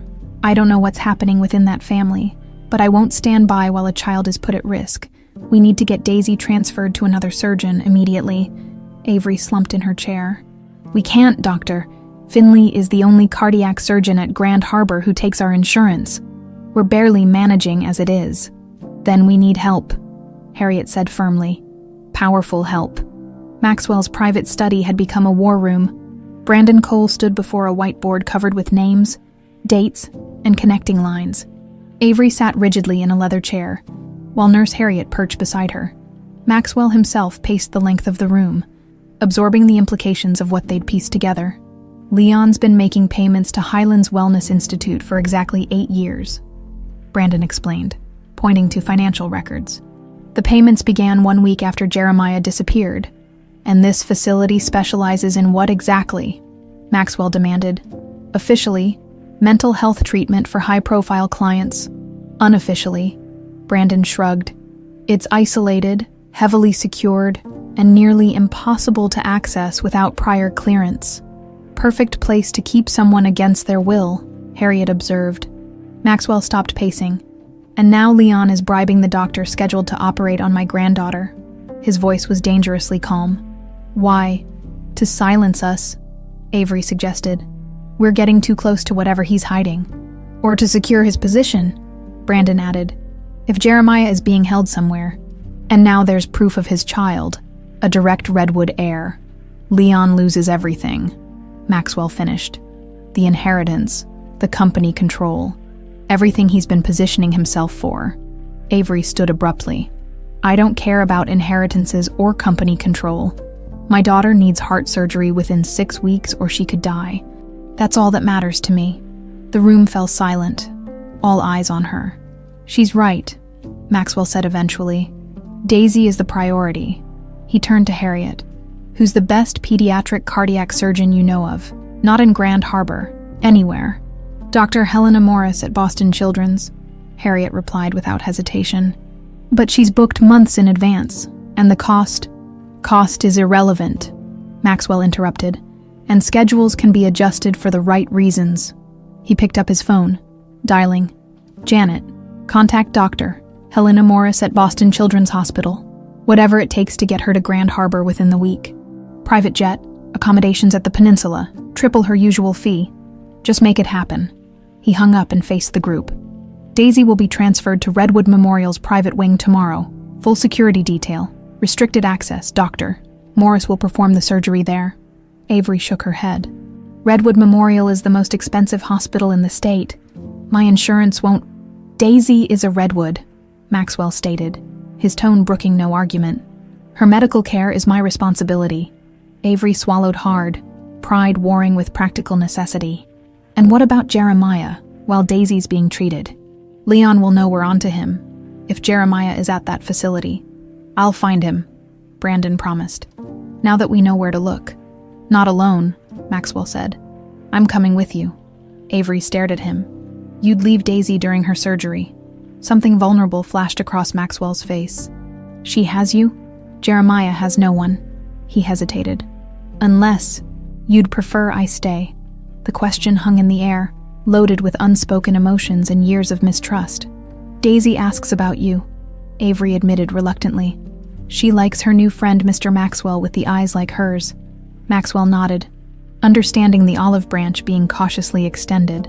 Speaker 1: I don't know what's happening within that family, but I won't stand by while a child is put at risk. We need to get Daisy transferred to another surgeon immediately." Avery slumped in her chair. "We can't, doctor. Finley is the only cardiac surgeon at Grand Harbor who takes our insurance. We're barely managing as it is." "Then we need help," Harriet said firmly. "Powerful help." Maxwell's private study had become a war room. Brandon Cole stood before a whiteboard covered with names, dates, and connecting lines. Avery sat rigidly in a leather chair, while Nurse Harriet perched beside her. Maxwell himself paced the length of the room, absorbing the implications of what they'd pieced together. "Leon's been making payments to Highlands Wellness Institute for exactly 8 years, Brandon explained, pointing to financial records. "The payments began 1 week after Jeremiah disappeared. And this facility specializes in what exactly?" Maxwell demanded. "Officially, mental health treatment for high-profile clients. Unofficially," Brandon shrugged, "it's isolated, heavily secured, and nearly impossible to access without prior clearance. Perfect place to keep someone against their will," Harriet observed. Maxwell stopped pacing. "And now Leon is bribing the doctor scheduled to operate on my granddaughter." His voice was dangerously calm. "Why? To silence us," Avery suggested. "We're getting too close to whatever he's hiding." "Or to secure his position," Brandon added. "If Jeremiah is being held somewhere, and now there's proof of his child, a direct Redwood heir, Leon loses everything," Maxwell finished. "The inheritance, the company control, everything he's been positioning himself for." Avery stood abruptly. "I don't care about inheritances or company control. My daughter needs heart surgery within 6 weeks or she could die. That's all that matters to me." The room fell silent, all eyes on her. "She's right," Maxwell said eventually. "Daisy is the priority." He turned to Harriet. "Who's the best pediatric cardiac surgeon you know of? Not in Grand Harbor, anywhere." "Dr. Helena Morris at Boston Children's," Harriet replied without hesitation. "But she's booked months in advance, and the cost is irrelevant," Maxwell interrupted, "and schedules can be adjusted for the right reasons." He picked up his phone, dialing. "Janet, contact Dr. Helena Morris at Boston Children's Hospital. Whatever it takes to get her to Grand Harbor within the week. Private jet, accommodations at the peninsula, triple her usual fee. Just make it happen." He hung up and faced the group. "Daisy will be transferred to Redwood Memorial's private wing tomorrow. Full security detail. Restricted access, doctor. Morris will perform the surgery there." Avery shook her head. "Redwood Memorial is the most expensive hospital in the state. My insurance won't—" "Daisy is a Redwood," Maxwell stated, his tone brooking no argument. "Her medical care is my responsibility." Avery swallowed hard, pride warring with practical necessity. "And what about Jeremiah, while Daisy's being treated? Leon will know we're onto him, if Jeremiah is at that facility." "I'll find him," Brandon promised. "Now that we know where to look." "Not alone," Maxwell said. "I'm coming with you." Avery stared at him. "You'd leave Daisy during her surgery." Something vulnerable flashed across Maxwell's face. "She has you? Jeremiah has no one." He hesitated. "Unless you'd prefer I stay." The question hung in the air, loaded with unspoken emotions and years of mistrust. "Daisy asks about you," Avery admitted reluctantly. "She likes her new friend Mr. Maxwell with the eyes like hers." Maxwell nodded, understanding the olive branch being cautiously extended.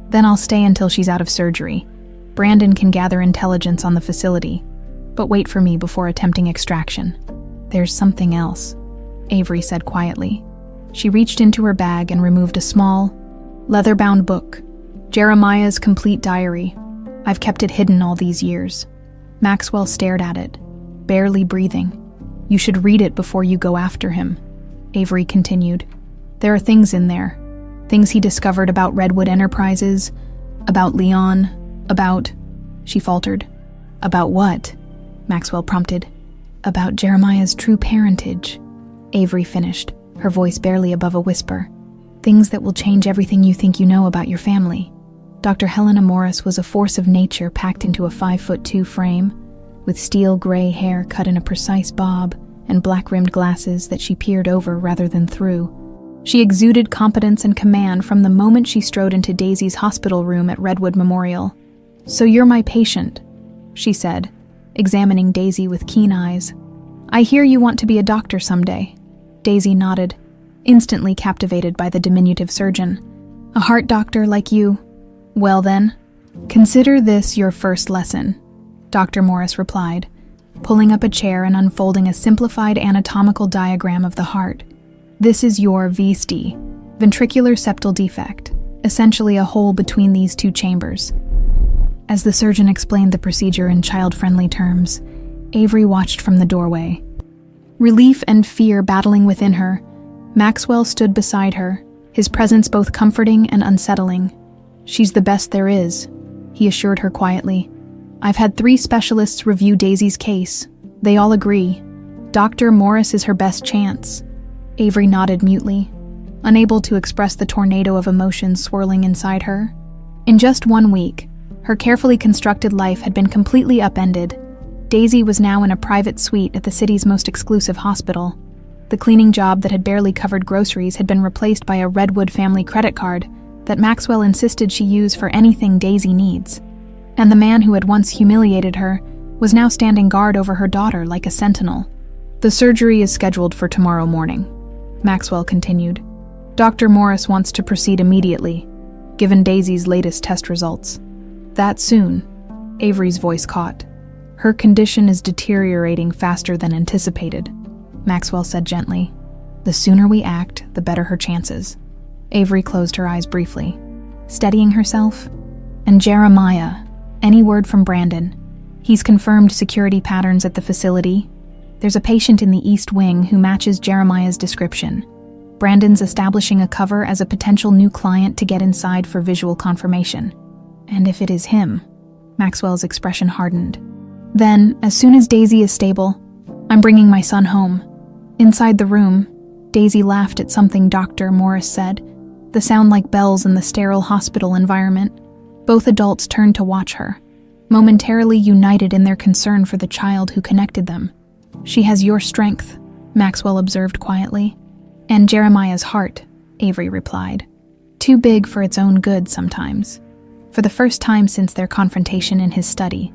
Speaker 1: "Then I'll stay until she's out of surgery. Brandon can gather intelligence on the facility, but wait for me before attempting extraction. There's something else." Avery said quietly. She reached into her bag and removed a small, leather-bound book, Jeremiah's complete diary. I've kept it hidden all these years. Maxwell stared at it, barely breathing. You should read it before you go after him, Avery continued. There are things in there. Things he discovered about Redwood Enterprises, about Leon, about... She faltered. About what? Maxwell prompted. About Jeremiah's true parentage. Avery finished, her voice barely above a whisper. Things that will change everything you think you know about your family. Dr. Helena Morris was a force of nature packed into a 5'2" frame, with steel gray hair cut in a precise bob and black-rimmed glasses that she peered over rather than through. She exuded competence and command from the moment she strode into Daisy's hospital room at Redwood Memorial. So you're my patient, she said, examining Daisy with keen eyes. I hear you want to be a doctor someday. Daisy nodded, instantly captivated by the diminutive surgeon. A heart doctor like you? Well then, consider this your first lesson, Dr. Morris replied, pulling up a chair and unfolding a simplified anatomical diagram of the heart. This is your VSD, ventricular septal defect, essentially a hole between these two chambers. As the surgeon explained the procedure in child-friendly terms, Avery watched from the doorway. Relief and fear battling within her, Maxwell stood beside her, his presence both comforting and unsettling. She's the best there is, he assured her quietly. I've had 3 specialists review Daisy's case. They all agree. Dr. Morris is her best chance. Avery nodded mutely, unable to express the tornado of emotions swirling inside her. In just 1 week, her carefully constructed life had been completely upended. Daisy was now in a private suite at the city's most exclusive hospital. The cleaning job that had barely covered groceries had been replaced by a Redwood family credit card that Maxwell insisted she use for anything Daisy needs. And the man who had once humiliated her was now standing guard over her daughter like a sentinel. The surgery is scheduled for tomorrow morning, Maxwell continued. Dr. Morris wants to proceed immediately, given Daisy's latest test results. That soon, Avery's voice caught. Her condition is deteriorating faster than anticipated, Maxwell said gently. The sooner we act, the better her chances. Avery closed her eyes briefly, steadying herself. And Jeremiah, any word from Brandon? He's confirmed security patterns at the facility. There's a patient in the East Wing who matches Jeremiah's description. Brandon's establishing a cover as a potential new client to get inside for visual confirmation. And if it is him, Maxwell's expression hardened. Then, as soon as Daisy is stable, I'm bringing my son home. Inside the room, Daisy laughed at something Dr. Morris said, the sound like bells in the sterile hospital environment. Both adults turned to watch her, momentarily united in their concern for the child who connected them. She has your strength, Maxwell observed quietly. And Jeremiah's heart, Avery replied. Too big for its own good sometimes. For the first time since their confrontation in his study,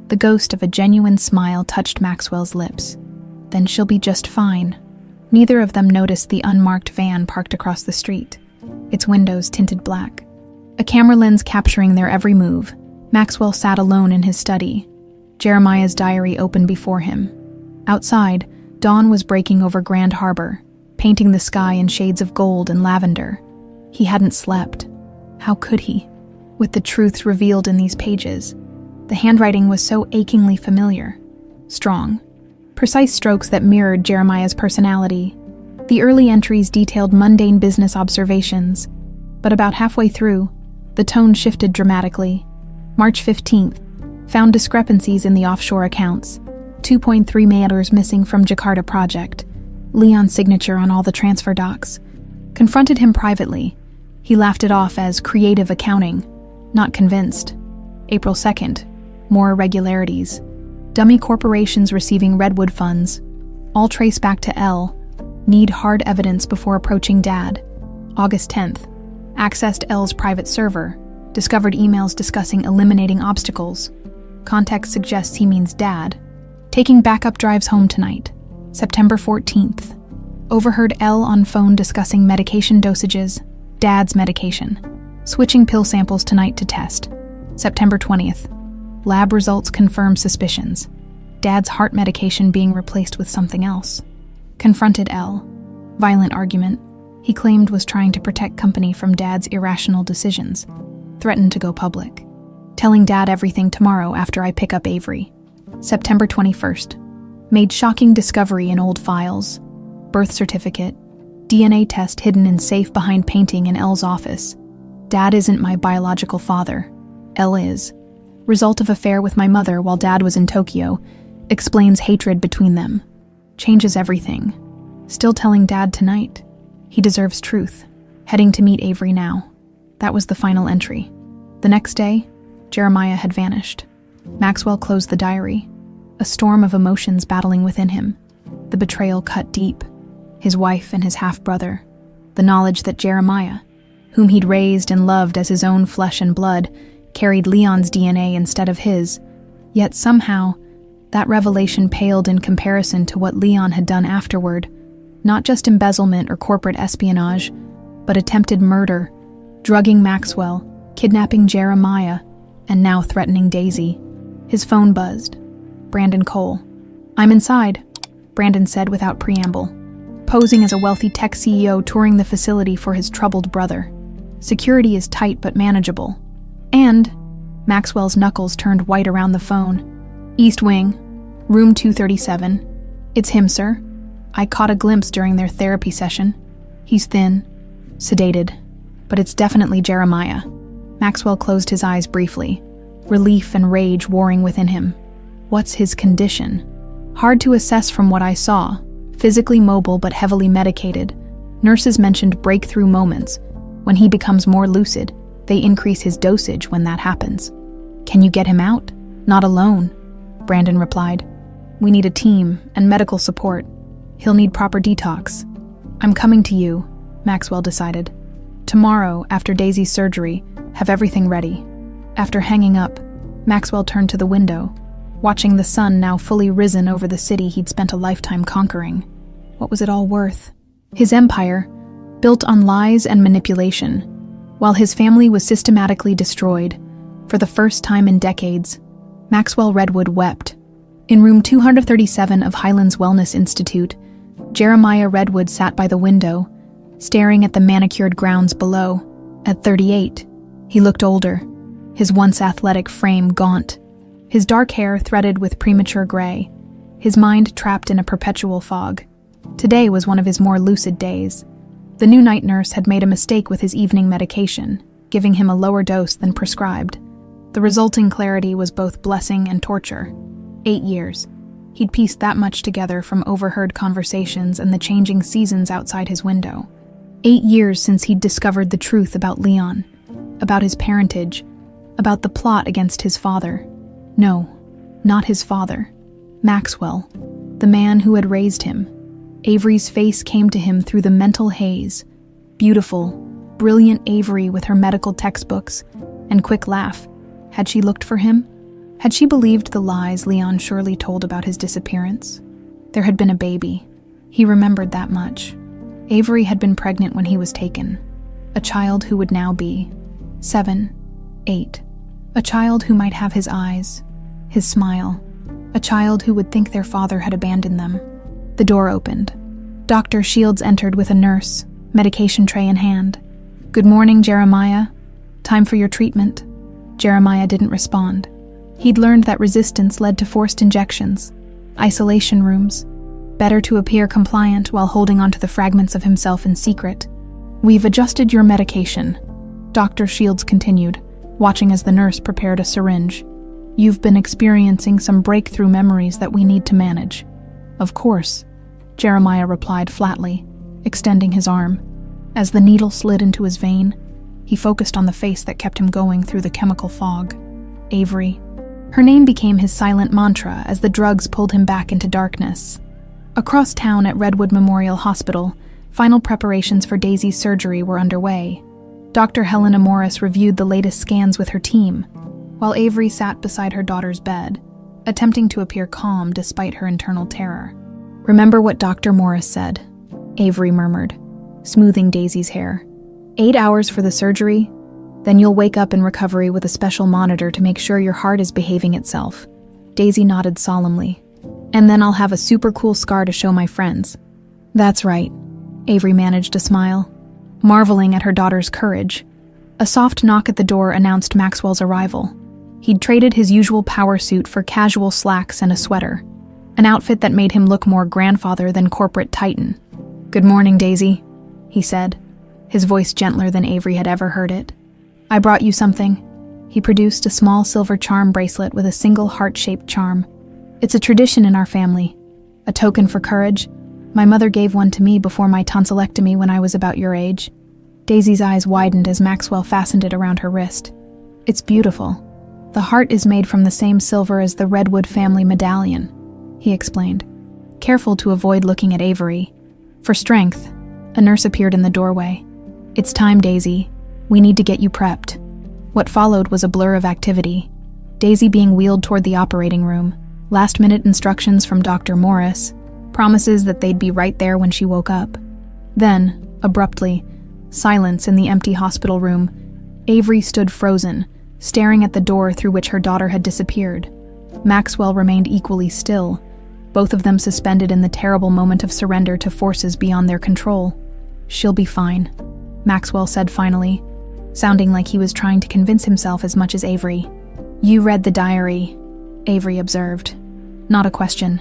Speaker 1: the ghost of a genuine smile touched Maxwell's lips. Then she'll be just fine. Neither of them noticed the unmarked van parked across the street, its windows tinted black. A camera lens capturing their every move, Maxwell sat alone in his study, Jeremiah's diary open before him. Outside, dawn was breaking over Grand Harbor, painting the sky in shades of gold and lavender. He hadn't slept. How could he? With the truths revealed in these pages, the handwriting was so achingly familiar, strong, precise strokes that mirrored Jeremiah's personality. The early entries detailed mundane business observations, but about halfway through, the tone shifted dramatically. March 15th found discrepancies in the offshore accounts, $2.3 million missing from Jakarta project, Leon's signature on all the transfer docs. Confronted him privately. He laughed it off as creative accounting, not convinced. April 2nd, more irregularities. Dummy corporations receiving Redwood funds, all traced back to L. Need hard evidence before approaching Dad. August 10th, accessed L's private server, discovered emails discussing eliminating obstacles. Context suggests he means Dad. Taking backup drives home tonight. September 14th, overheard L on phone discussing medication dosages, Dad's medication. Switching pill samples tonight to test. September 20th, lab results confirm suspicions. Dad's heart medication being replaced with something else. Confronted L. Violent argument, he claimed was trying to protect company from Dad's irrational decisions. Threatened to go public. Telling Dad everything tomorrow after I pick up Avery. September 21st. Made shocking discovery in old files. Birth certificate. DNA test hidden in safe behind painting in Elle's office. Dad isn't my biological father. Elle is. Result of affair with my mother while Dad was in Tokyo. Explains hatred between them. Changes everything. Still telling Dad tonight. He deserves truth. Heading to meet Avery now. That was the final entry. The next day, Jeremiah had vanished. Maxwell closed the diary. A storm of emotions battling within him. The betrayal cut deep. His wife and his half-brother. The knowledge that Jeremiah, whom he'd raised and loved as his own flesh and blood, carried Leon's DNA instead of his. Yet somehow, that revelation paled in comparison to what Leon had done afterward. Not just embezzlement or corporate espionage, but attempted murder, drugging Maxwell, kidnapping Jeremiah, and now threatening Daisy. His phone buzzed. Brandon Cole. "I'm inside," Brandon said without preamble, posing as a wealthy tech CEO touring the facility for his troubled brother. Security is tight but manageable. And Maxwell's knuckles turned white around the phone. "East Wing, room 237. It's him, sir. I caught a glimpse during their therapy session. He's thin, sedated, but it's definitely Jeremiah." Maxwell closed his eyes briefly, relief and rage warring within him. What's his condition? Hard to assess from what I saw. Physically mobile but heavily medicated. Nurses mentioned breakthrough moments. When he becomes more lucid, they increase his dosage when that happens. "Can you get him out?" "Not alone," Brandon replied. "We need a team and medical support. He'll need proper detox." "I'm coming to you," Maxwell decided. "Tomorrow, after Daisy's surgery, have everything ready." After hanging up, Maxwell turned to the window, watching the sun now fully risen over the city he'd spent a lifetime conquering. What was it all worth? His empire, built on lies and manipulation, while his family was systematically destroyed. For the first time in decades, Maxwell Redwood wept. In room 237 of Highlands Wellness Institute, Jeremiah Redwood sat by the window, staring at the manicured grounds below. At 38, he looked older, his once athletic frame gaunt, his dark hair threaded with premature gray, his mind trapped in a perpetual fog. Today was one of his more lucid days. The new night nurse had made a mistake with his evening medication, giving him a lower dose than prescribed. The resulting clarity was both blessing and torture. 8 years. He'd pieced that much together from overheard conversations and the changing seasons outside his window. 8 years since he'd discovered the truth about Leon, about his parentage, about the plot against his father. No, not his father. Maxwell, the man who had raised him. Avery's face came to him through the mental haze. Beautiful, brilliant Avery with her medical textbooks and quick laugh. Had she looked for him? Had she believed the lies Leon surely told about his disappearance? There had been a baby. He remembered that much. Avery had been pregnant when he was taken. A child who would now be 7, 8. A child who might have his eyes, his smile. A child who would think their father had abandoned them. The door opened. Dr. Shields entered with a nurse, medication tray in hand. "Good morning, Jeremiah. Time for your treatment." Jeremiah didn't respond. He'd learned that resistance led to forced injections, isolation rooms, better to appear compliant while holding onto the fragments of himself in secret. "We've adjusted your medication," Dr. Shields continued, watching as the nurse prepared a syringe. "You've been experiencing some breakthrough memories that we need to manage." "Of course," Jeremiah replied flatly, extending his arm. As the needle slid into his vein, he focused on the face that kept him going through the chemical fog. Avery. Her name became his silent mantra as the drugs pulled him back into darkness. Across town at Redwood Memorial Hospital, final preparations for Daisy's surgery were underway. Dr. Helena Morris reviewed the latest scans with her team, while Avery sat beside her daughter's bed, attempting to appear calm despite her internal terror. "Remember what Dr. Morris said," Avery murmured, smoothing Daisy's hair. 8 hours for the surgery, then you'll wake up in recovery with a special monitor to make sure your heart is behaving itself. Daisy nodded solemnly. "And then I'll have a super cool scar to show my friends." "That's right." Avery managed to smile, marveling at her daughter's courage. A soft knock at the door announced Maxwell's arrival. He'd traded his usual power suit for casual slacks and a sweater, an outfit that made him look more grandfather than corporate titan. "Good morning, Daisy," he said, his voice gentler than Avery had ever heard it. "I brought you something." He produced a small silver charm bracelet with a single heart-shaped charm. "It's a tradition in our family, a token for courage. My mother gave one to me before my tonsillectomy when I was about your age." Daisy's eyes widened as Maxwell fastened it around her wrist. "It's beautiful. The heart is made from the same silver as the Redwood family medallion," he explained, careful to avoid looking at Avery. For strength, a nurse appeared in the doorway. "It's time, Daisy. We need to get you prepped." What followed was a blur of activity. Daisy being wheeled toward the operating room, last-minute instructions from Dr. Morris, promises that they'd be right there when she woke up. Then, abruptly, silence in the empty hospital room. Avery stood frozen, staring at the door through which her daughter had disappeared. Maxwell remained equally still, both of them suspended in the terrible moment of surrender to forces beyond their control. "She'll be fine," Maxwell said finally, sounding like he was trying to convince himself as much as Avery. "You read the diary," Avery observed. Not a question.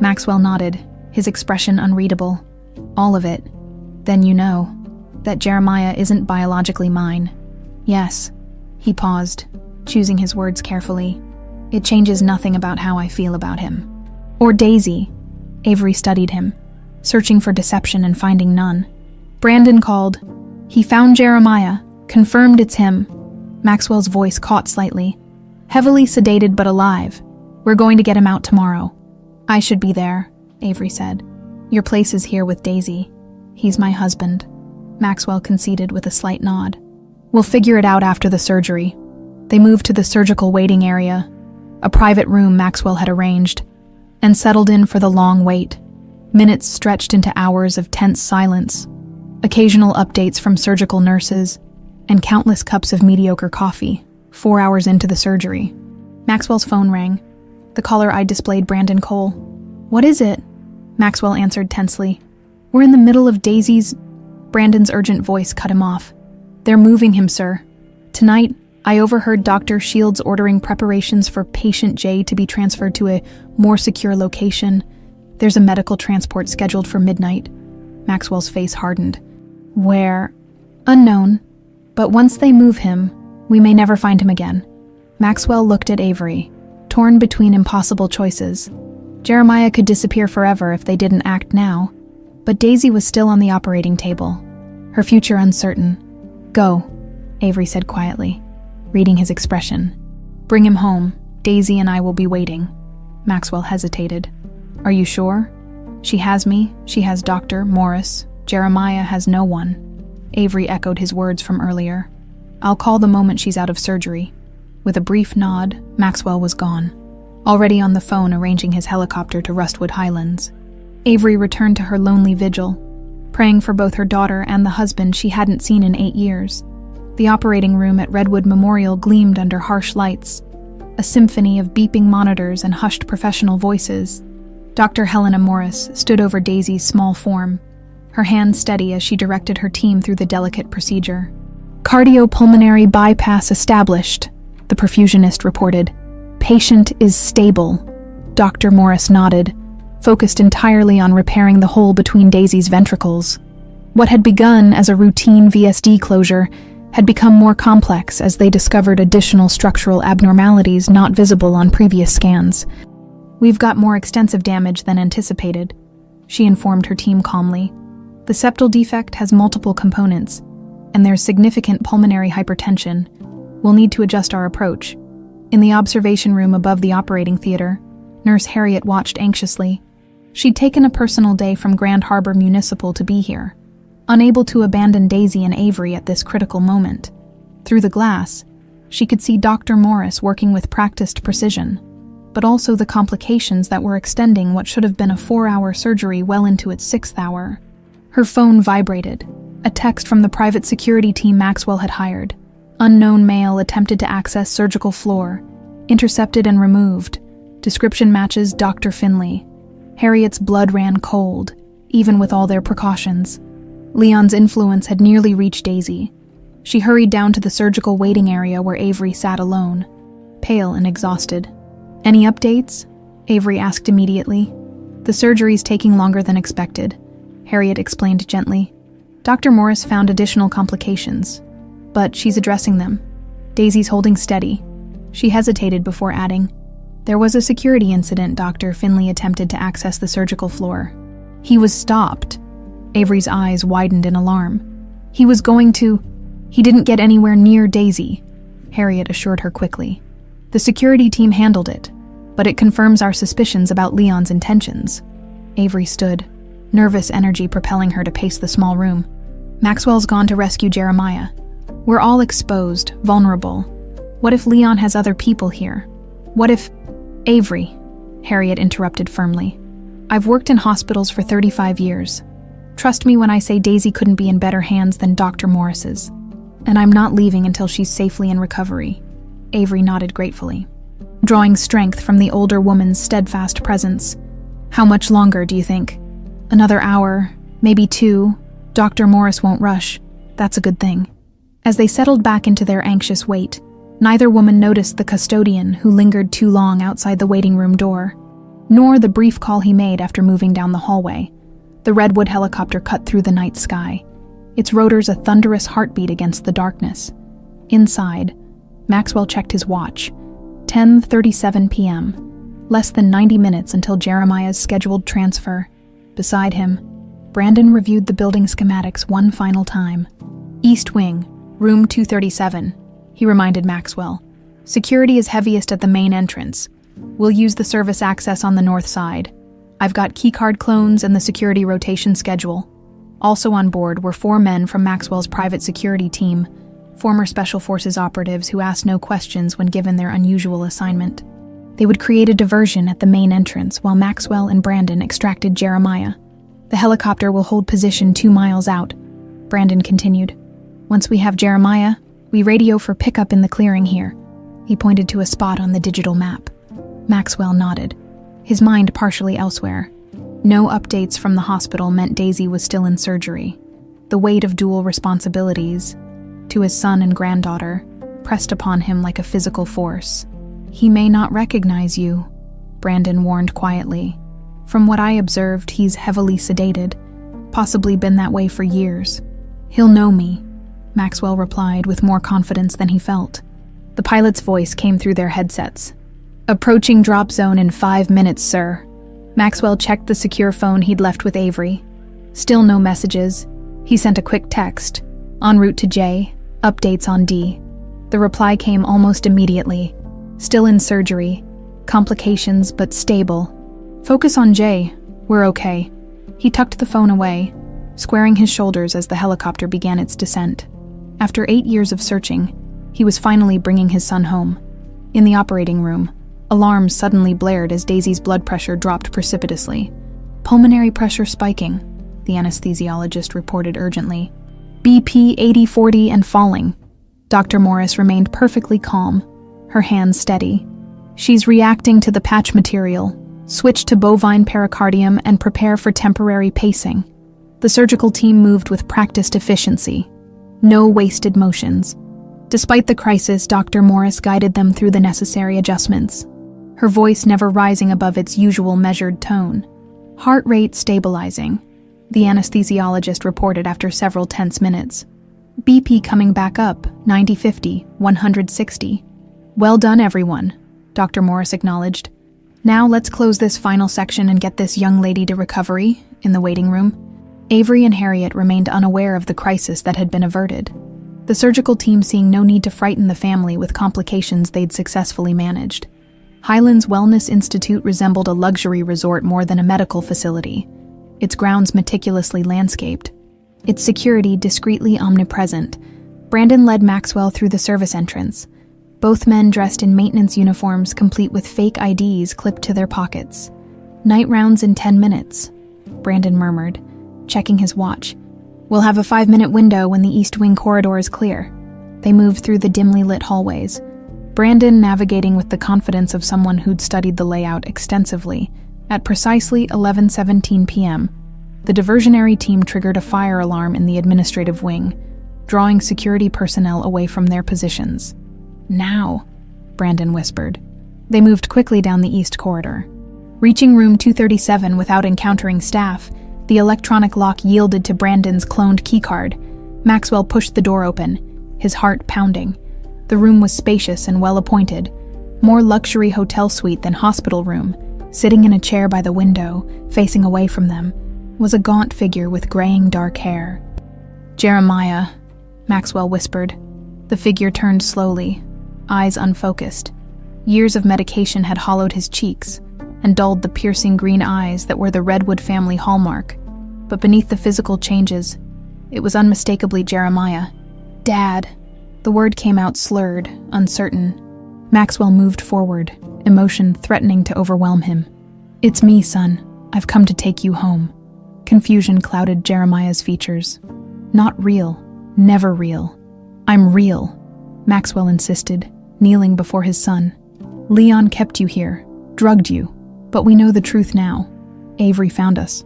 Speaker 1: Maxwell nodded, his expression unreadable. "All of it. Then you know that Jeremiah isn't biologically mine." "Yes." He paused, choosing his words carefully. "It changes nothing about how I feel about him." "Or Daisy." Avery studied him, searching for deception and finding none. Brandon called. "He found Jeremiah, confirmed it's him." Maxwell's voice caught slightly. "Heavily sedated but alive. We're going to get him out tomorrow." "I should be there," Avery said. "Your place is here with Daisy. He's my husband," Maxwell conceded with a slight nod. "We'll figure it out after the surgery." They moved to the surgical waiting area, a private room Maxwell had arranged, and settled in for the long wait. Minutes stretched into hours of tense silence, occasional updates from surgical nurses, and countless cups of mediocre coffee. 4 hours into the surgery, Maxwell's phone rang. The caller ID displayed Brandon Cole. "What is it?" Maxwell answered tensely. "We're in the middle of Daisy's—" Brandon's urgent voice cut him off. "They're moving him, sir. Tonight, I overheard Dr. Shields ordering preparations for patient J to be transferred to a more secure location. There's a medical transport scheduled for midnight." Maxwell's face hardened. "Where?" "Unknown. But once they move him, we may never find him again." Maxwell looked at Avery, torn between impossible choices. Jeremiah could disappear forever if they didn't act now, but Daisy was still on the operating table, her future uncertain. "Go," Avery said quietly, reading his expression. "Bring him home. Daisy and I will be waiting." Maxwell hesitated. "Are you sure?" "She has me. She has Dr. Morris. Jeremiah has no one." Avery echoed his words from earlier. "I'll call the moment she's out of surgery." With a brief nod, Maxwell was gone, already on the phone arranging his helicopter to Rustwood Highlands. Avery returned to her lonely vigil, praying for both her daughter and the husband she hadn't seen in 8 years. The operating room at Redwood Memorial gleamed under harsh lights, a symphony of beeping monitors and hushed professional voices. Dr. Helena Morris stood over Daisy's small form, her hand steady as she directed her team through the delicate procedure. "Cardiopulmonary bypass established," the perfusionist reported. "Patient is stable." Dr. Morris nodded, focused entirely on repairing the hole between Daisy's ventricles. What had begun as a routine VSD closure had become more complex as they discovered additional structural abnormalities not visible on previous scans. "We've got more extensive damage than anticipated," she informed her team calmly. "The septal defect has multiple components, and there's significant pulmonary hypertension. We'll need to adjust our approach." In the observation room above the operating theater, Nurse Harriet watched anxiously. She'd taken a personal day from Grand Harbor Municipal to be here, unable to abandon Daisy and Avery at this critical moment. Through the glass, she could see Dr. Morris working with practiced precision, but also the complications that were extending what should have been a 4-hour surgery well into its 6th hour. Her phone vibrated, a text from the private security team Maxwell had hired. Unknown male attempted to access surgical floor, intercepted and removed. Description matches Dr. Finley. Harriet's blood ran cold, even with all their precautions. Leon's influence had nearly reached Daisy. She hurried down to the surgical waiting area where Avery sat alone, pale and exhausted. "Any updates?" Avery asked immediately. "The surgery's taking longer than expected," Harriet explained gently. "Dr. Morris found additional complications, but she's addressing them. Daisy's holding steady." She hesitated before adding, "There was a security incident. Dr. Finley attempted to access the surgical floor. He was stopped." Avery's eyes widened in alarm. "He was going to... He didn't get anywhere near Daisy," Harriet assured her quickly. "The security team handled it, but it confirms our suspicions about Leon's intentions." Avery stood, nervous energy propelling her to pace the small room. "Maxwell's gone to rescue Jeremiah. We're all exposed, vulnerable. What if Leon has other people here? What if..." "Avery," Harriet interrupted firmly. "I've worked in hospitals for 35 years. Trust me when I say Daisy couldn't be in better hands than Dr. Morris's. And I'm not leaving until she's safely in recovery." Avery nodded gratefully, drawing strength from the older woman's steadfast presence. "How much longer, do you think?" "Another hour, maybe 2. Dr. Morris won't rush. That's a good thing." As they settled back into their anxious wait, neither woman noticed the custodian who lingered too long outside the waiting room door, nor the brief call he made after moving down the hallway. The Redwood helicopter cut through the night sky, its rotors a thunderous heartbeat against the darkness. Inside, Maxwell checked his watch. 10:37 p.m. Less than 90 minutes until Jeremiah's scheduled transfer. Beside him, Brandon reviewed the building schematics one final time. "East Wing, room 237, he reminded Maxwell. "Security is heaviest at the main entrance. We'll use the service access on the north side. I've got keycard clones and the security rotation schedule." Also on board were 4 men from Maxwell's private security team, former Special Forces operatives who asked no questions when given their unusual assignment. They would create a diversion at the main entrance while Maxwell and Brandon extracted Jeremiah. "The helicopter will hold position 2 miles out," Brandon continued. "Once we have Jeremiah, we radio for pickup in the clearing here." He pointed to a spot on the digital map. Maxwell nodded, his mind partially elsewhere. No updates from the hospital meant Daisy was still in surgery. The weight of dual responsibilities, to his son and granddaughter, pressed upon him like a physical force. "He may not recognize you," Brandon warned quietly. "From what I observed, he's heavily sedated, possibly been that way for years." "He'll know me," Maxwell replied with more confidence than he felt. The pilot's voice came through their headsets. "Approaching drop zone in 5 minutes, sir." Maxwell checked the secure phone he'd left with Avery. Still no messages. He sent a quick text. "En route to J. Updates on D." The reply came almost immediately. "Still in surgery. Complications, but stable. Focus on J. We're okay." He tucked the phone away, squaring his shoulders as the helicopter began its descent. After 8 years of searching, he was finally bringing his son home. In the operating room, alarms suddenly blared as Daisy's blood pressure dropped precipitously. "Pulmonary pressure spiking," the anesthesiologist reported urgently. "BP 80/40 and falling." Dr. Morris remained perfectly calm, her hands steady. "She's reacting to the patch material. Switch to bovine pericardium and prepare for temporary pacing." The surgical team moved with practiced efficiency. No wasted motions. Despite the crisis, Dr. Morris guided them through the necessary adjustments, her voice never rising above its usual measured tone. "Heart rate stabilizing," the anesthesiologist reported after several tense minutes. "BP coming back up, 90/50, 160. "Well done, everyone," Dr. Morris acknowledged. "Now let's close this final section and get this young lady to recovery." In the waiting room, Avery and Harriet remained unaware of the crisis that had been averted, the surgical team seeing no need to frighten the family with complications they'd successfully managed. Highlands Wellness Institute resembled a luxury resort more than a medical facility, its grounds meticulously landscaped, its security discreetly omnipresent. Brandon led Maxwell through the service entrance, both men dressed in maintenance uniforms complete with fake IDs clipped to their pockets. "Night rounds in 10 minutes, Brandon murmured, checking his watch. "We'll have a 5-minute window when the East Wing corridor is clear." They moved through the dimly lit hallways, Brandon navigating with the confidence of someone who'd studied the layout extensively. At precisely 11:17 p.m., The diversionary team triggered a fire alarm in the administrative wing, drawing security personnel away from their positions. "Now," Brandon whispered. They moved quickly down the east corridor. Reaching room 237 without encountering staff, the electronic lock yielded to Brandon's cloned keycard. Maxwell pushed the door open, his heart pounding. The room was spacious and well-appointed, more luxury hotel suite than hospital room. Sitting in a chair by the window, facing away from them, was a gaunt figure with graying dark hair. "Jeremiah," Maxwell whispered. The figure turned slowly, eyes unfocused. Years of medication had hollowed his cheeks and dulled the piercing green eyes that were the Redwood family hallmark. But beneath the physical changes, it was unmistakably Jeremiah. "Dad." The word came out slurred, uncertain. Maxwell moved forward, emotion threatening to overwhelm him. "It's me, son. I've come to take you home." Confusion clouded Jeremiah's features. "Not real. Never real. I'm real," Maxwell insisted, kneeling before his son. "Leon kept you here, drugged you, but we know the truth now. Avery found us."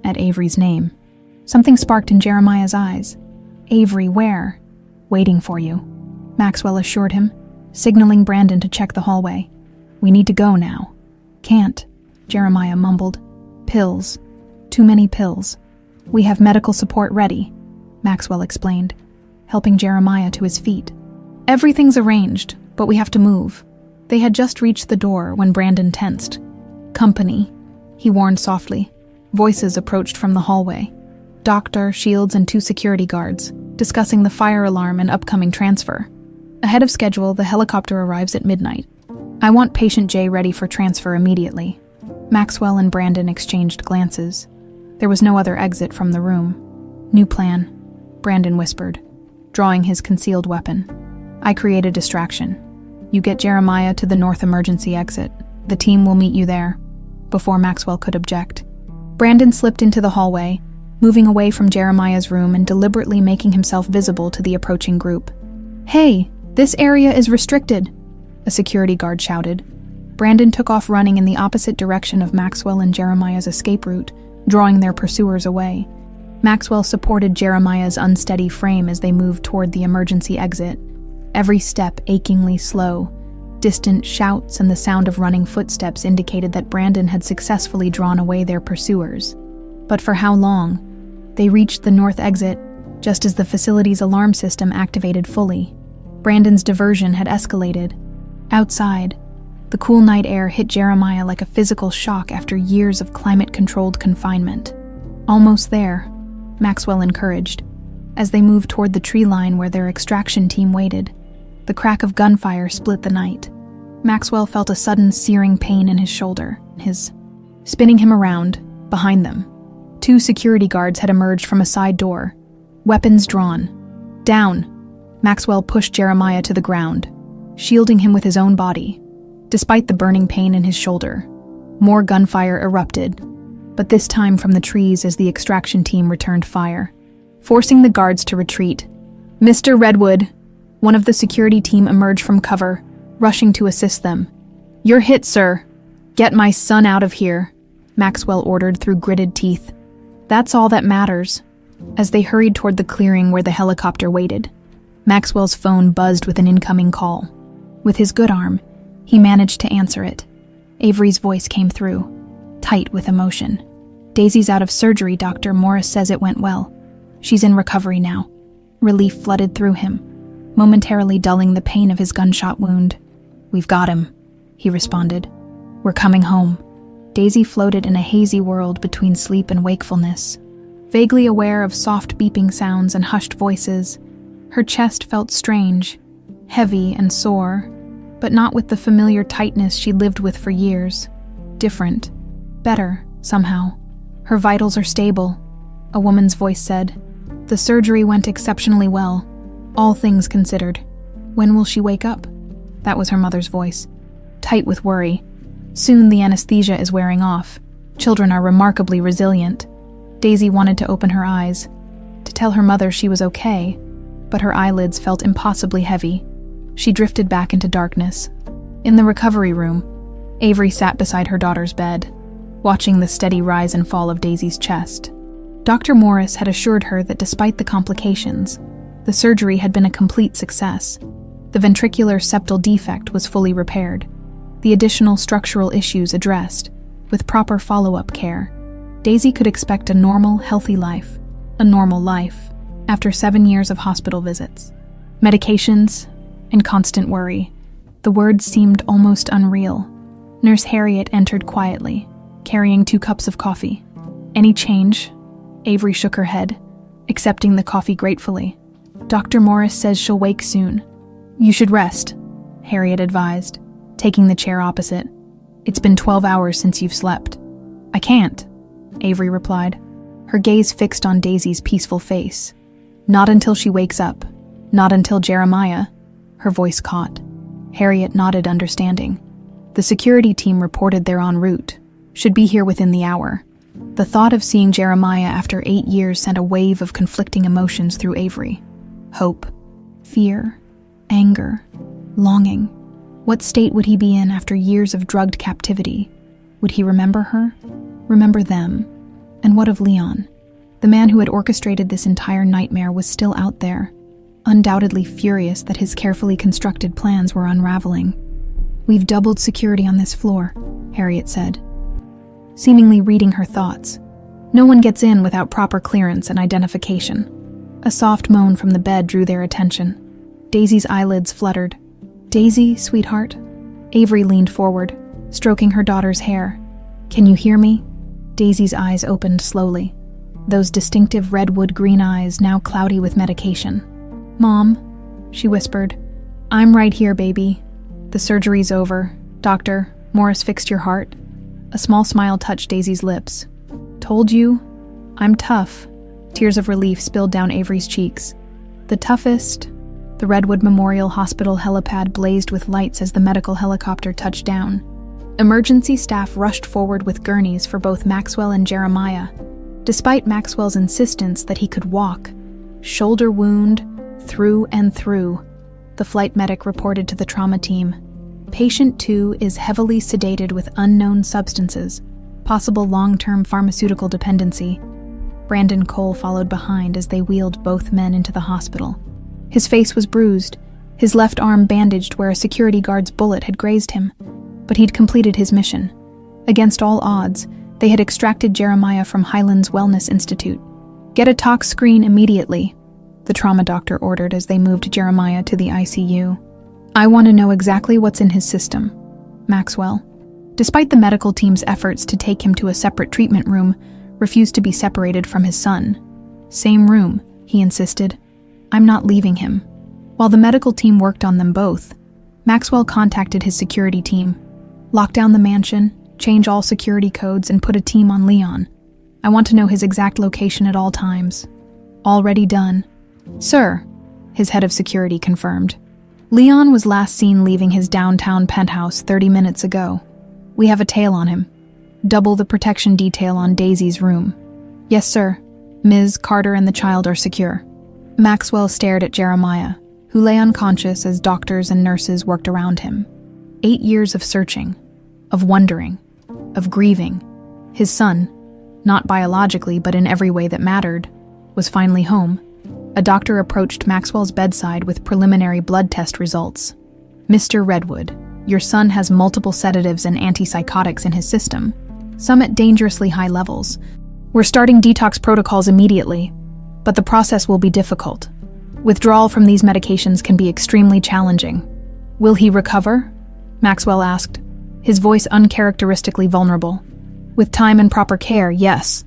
Speaker 1: At Avery's name, something sparked in Jeremiah's eyes. "Avery, where?" "Waiting for you," Maxwell assured him, signaling Brandon to check the hallway. "We need to go now." "Can't," Jeremiah mumbled. "Pills. Too many pills." "We have medical support ready," Maxwell explained, helping Jeremiah to his feet. "Everything's arranged, but we have to move." They had just reached the door when Brandon tensed. "Company," he warned softly. Voices approached from the hallway. Doctor, Shields, and 2 security guards, discussing the fire alarm and upcoming transfer. Ahead of schedule, the helicopter arrives at midnight. "I want patient J ready for transfer immediately." Maxwell and Brandon exchanged glances. There was no other exit from the room. "New plan," Brandon whispered, drawing his concealed weapon. "I create a distraction. You get Jeremiah to the north emergency exit. The team will meet you there." Before Maxwell could object, Brandon slipped into the hallway, moving away from Jeremiah's room and deliberately making himself visible to the approaching group. "Hey, this area is restricted," a security guard shouted. Brandon took off running in the opposite direction of Maxwell and Jeremiah's escape route, drawing their pursuers away. Maxwell supported Jeremiah's unsteady frame as they moved toward the emergency exit, every step achingly slow. Distant shouts and the sound of running footsteps indicated that Brandon had successfully drawn away their pursuers. But for how long? They reached the north exit, just as the facility's alarm system activated fully. Brandon's diversion had escalated. Outside, the cool night air hit Jeremiah like a physical shock after years of climate-controlled confinement. "Almost there," Maxwell encouraged, as they moved toward the tree line where their extraction team waited. The crack of gunfire split the night. Maxwell felt a sudden searing pain in his shoulder, spinning him around, behind them. 2 security guards had emerged from a side door, weapons drawn. "Down!" Maxwell pushed Jeremiah to the ground, shielding him with his own body. Despite the burning pain in his shoulder, more gunfire erupted, but this time from the trees as the extraction team returned fire, forcing the guards to retreat. "Mr. Redwood," one of the security team emerged from cover, rushing to assist them. "You're hit, sir." "Get my son out of here," Maxwell ordered through gritted teeth. "That's all that matters." As they hurried toward the clearing where the helicopter waited, Maxwell's phone buzzed with an incoming call. With his good arm, he managed to answer it. Avery's voice came through, tight with emotion. "Daisy's out of surgery, Dr. Morris says it went well. She's in recovery now." Relief flooded through him, momentarily dulling the pain of his gunshot wound. "We've got him," he responded. "We're coming home." Daisy floated in a hazy world between sleep and wakefulness. Vaguely aware of soft beeping sounds and hushed voices, her chest felt strange, heavy and sore, but not with the familiar tightness she lived with for years. Different. Better, somehow. "Her vitals are stable," a woman's voice said. "The surgery went exceptionally well, all things considered." "When will she wake up?" That was her mother's voice, tight with worry. "Soon the anesthesia is wearing off. Children are remarkably resilient." Daisy wanted to open her eyes, to tell her mother she was okay, but her eyelids felt impossibly heavy. She drifted back into darkness. In the recovery room, Avery sat beside her daughter's bed, watching the steady rise and fall of Daisy's chest. Dr. Morris had assured her that despite the complications, the surgery had been a complete success. The ventricular septal defect was fully repaired, the additional structural issues addressed. With proper follow-up care, Daisy could expect a normal, healthy life. A normal life, after 7 years of hospital visits. Medications and constant worry. The words seemed almost unreal. Nurse Harriet entered quietly, carrying 2 cups of coffee. "Any change?" Avery shook her head, accepting the coffee gratefully. "Dr. Morris says she'll wake soon." "You should rest," Harriet advised, taking the chair opposite. "It's been 12 hours since you've slept." "I can't," Avery replied, her gaze fixed on Daisy's peaceful face. "Not until she wakes up. Not until Jeremiah." Her voice caught. Harriet nodded, understanding. "The security team reported they're en route. Should be here within the hour." The thought of seeing Jeremiah after 8 years sent a wave of conflicting emotions through Avery. Hope, fear, anger, longing. What state would he be in after years of drugged captivity? Would he remember her? Remember them? And what of Leon? The man who had orchestrated this entire nightmare was still out there, undoubtedly furious that his carefully constructed plans were unraveling. "We've doubled security on this floor," Harriet said, seemingly reading her thoughts. "No one gets in without proper clearance and identification." A soft moan from the bed drew their attention. Daisy's eyelids fluttered. "Daisy, sweetheart?" Avery leaned forward, stroking her daughter's hair. "Can you hear me?" Daisy's eyes opened slowly, those distinctive redwood green eyes now cloudy with medication. "Mom," she whispered, "I'm right here, baby. The surgery's over. Doctor, Morris fixed your heart." A small smile touched Daisy's lips. "Told you? I'm tough." Tears of relief spilled down Avery's cheeks. "The toughest?" The Redwood Memorial Hospital helipad blazed with lights as the medical helicopter touched down. Emergency staff rushed forward with gurneys for both Maxwell and Jeremiah, despite Maxwell's insistence that he could walk. Shoulder wound, through and through. The flight medic reported to the trauma team. "Patient 2 is heavily sedated with unknown substances, possible long-term pharmaceutical dependency." Brandon Cole followed behind as they wheeled both men into the hospital. His face was bruised, his left arm bandaged where a security guard's bullet had grazed him. But he'd completed his mission. Against all odds, they had extracted Jeremiah from Highlands Wellness Institute. "Get a tox screen immediately," the trauma doctor ordered as they moved Jeremiah to the ICU. "I want to know exactly what's in his system." Maxwell, despite the medical team's efforts to take him to a separate treatment room, refused to be separated from his son. "Same room," he insisted. "I'm not leaving him." While the medical team worked on them both, Maxwell contacted his security team. "Lock down the mansion, change all security codes, and put a team on Leon. I want to know his exact location at all times." "Already done." "Sir," his head of security confirmed. "Leon was last seen leaving his downtown penthouse 30 minutes ago. We have a tail on him. Double the protection detail on Daisy's room." "Yes, sir. Ms. Carter and the child are secure." Maxwell stared at Jeremiah, who lay unconscious as doctors and nurses worked around him. 8 years of searching, of wondering, of grieving. His son, not biologically but in every way that mattered, was finally home. A doctor approached Maxwell's bedside with preliminary blood test results. "Mr. Redwood, your son has multiple sedatives and antipsychotics in his system, some at dangerously high levels. We're starting detox protocols immediately, but the process will be difficult. Withdrawal from these medications can be extremely challenging." "Will he recover?" Maxwell asked, his voice uncharacteristically vulnerable. "With time and proper care, yes.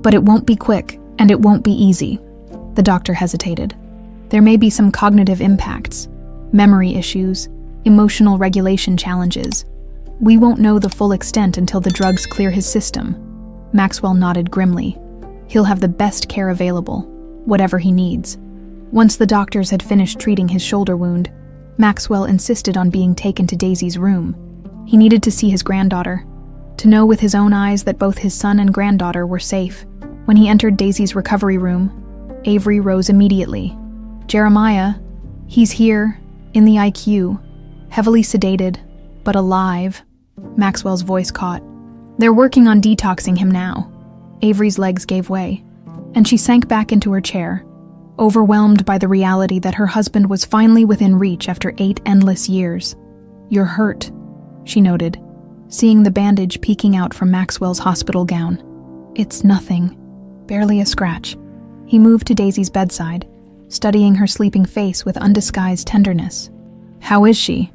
Speaker 1: But it won't be quick, and it won't be easy." The doctor hesitated. "There may be some cognitive impacts, memory issues, emotional regulation challenges. We won't know the full extent until the drugs clear his system." Maxwell nodded grimly. "He'll have the best care available, whatever he needs." Once the doctors had finished treating his shoulder wound, Maxwell insisted on being taken to Daisy's room. He needed to see his granddaughter, to know with his own eyes that both his son and granddaughter were safe. When he entered Daisy's recovery room, Avery rose immediately. "Jeremiah, he's here, in the ICU, heavily sedated, but alive." Maxwell's voice caught. "They're working on detoxing him now." Avery's legs gave way. and she sank back into her chair, overwhelmed by the reality that her husband was finally within reach after 8 endless years. "You're hurt," she noted, seeing the bandage peeking out from Maxwell's hospital gown. "It's nothing, barely a scratch." He moved to Daisy's bedside, studying her sleeping face with undisguised tenderness. "How is she?"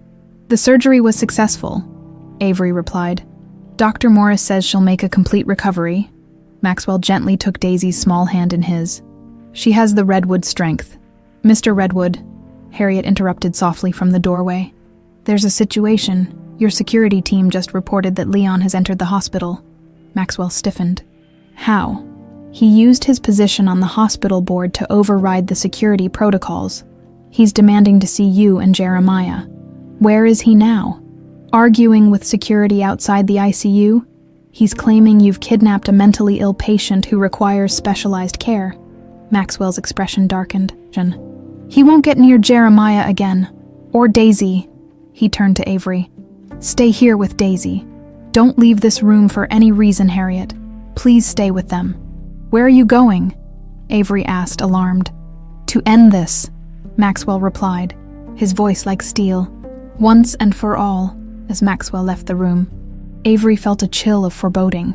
Speaker 1: "The surgery was successful," Avery replied. "Dr. Morris says she'll make a complete recovery." Maxwell gently took Daisy's small hand in his. "She has the Redwood strength." "Mr. Redwood," Harriet interrupted softly from the doorway. "There's a situation. Your security team just reported that Leon has entered the hospital." Maxwell stiffened. "How?" "He used his position on the hospital board to override the security protocols. He's demanding to see you and Jeremiah." "Where is he now?" "Arguing with security outside the ICU. He's claiming you've kidnapped a mentally ill patient who requires specialized care." Maxwell's expression darkened. "He won't get near Jeremiah again. Or Daisy." He turned to Avery. "Stay here with Daisy. Don't leave this room for any reason, Harriet. Please stay with them." "Where are you going?" Avery asked, alarmed. "To end this," Maxwell replied, his voice like steel. "Once and for all." As Maxwell left the room, Avery felt a chill of foreboding.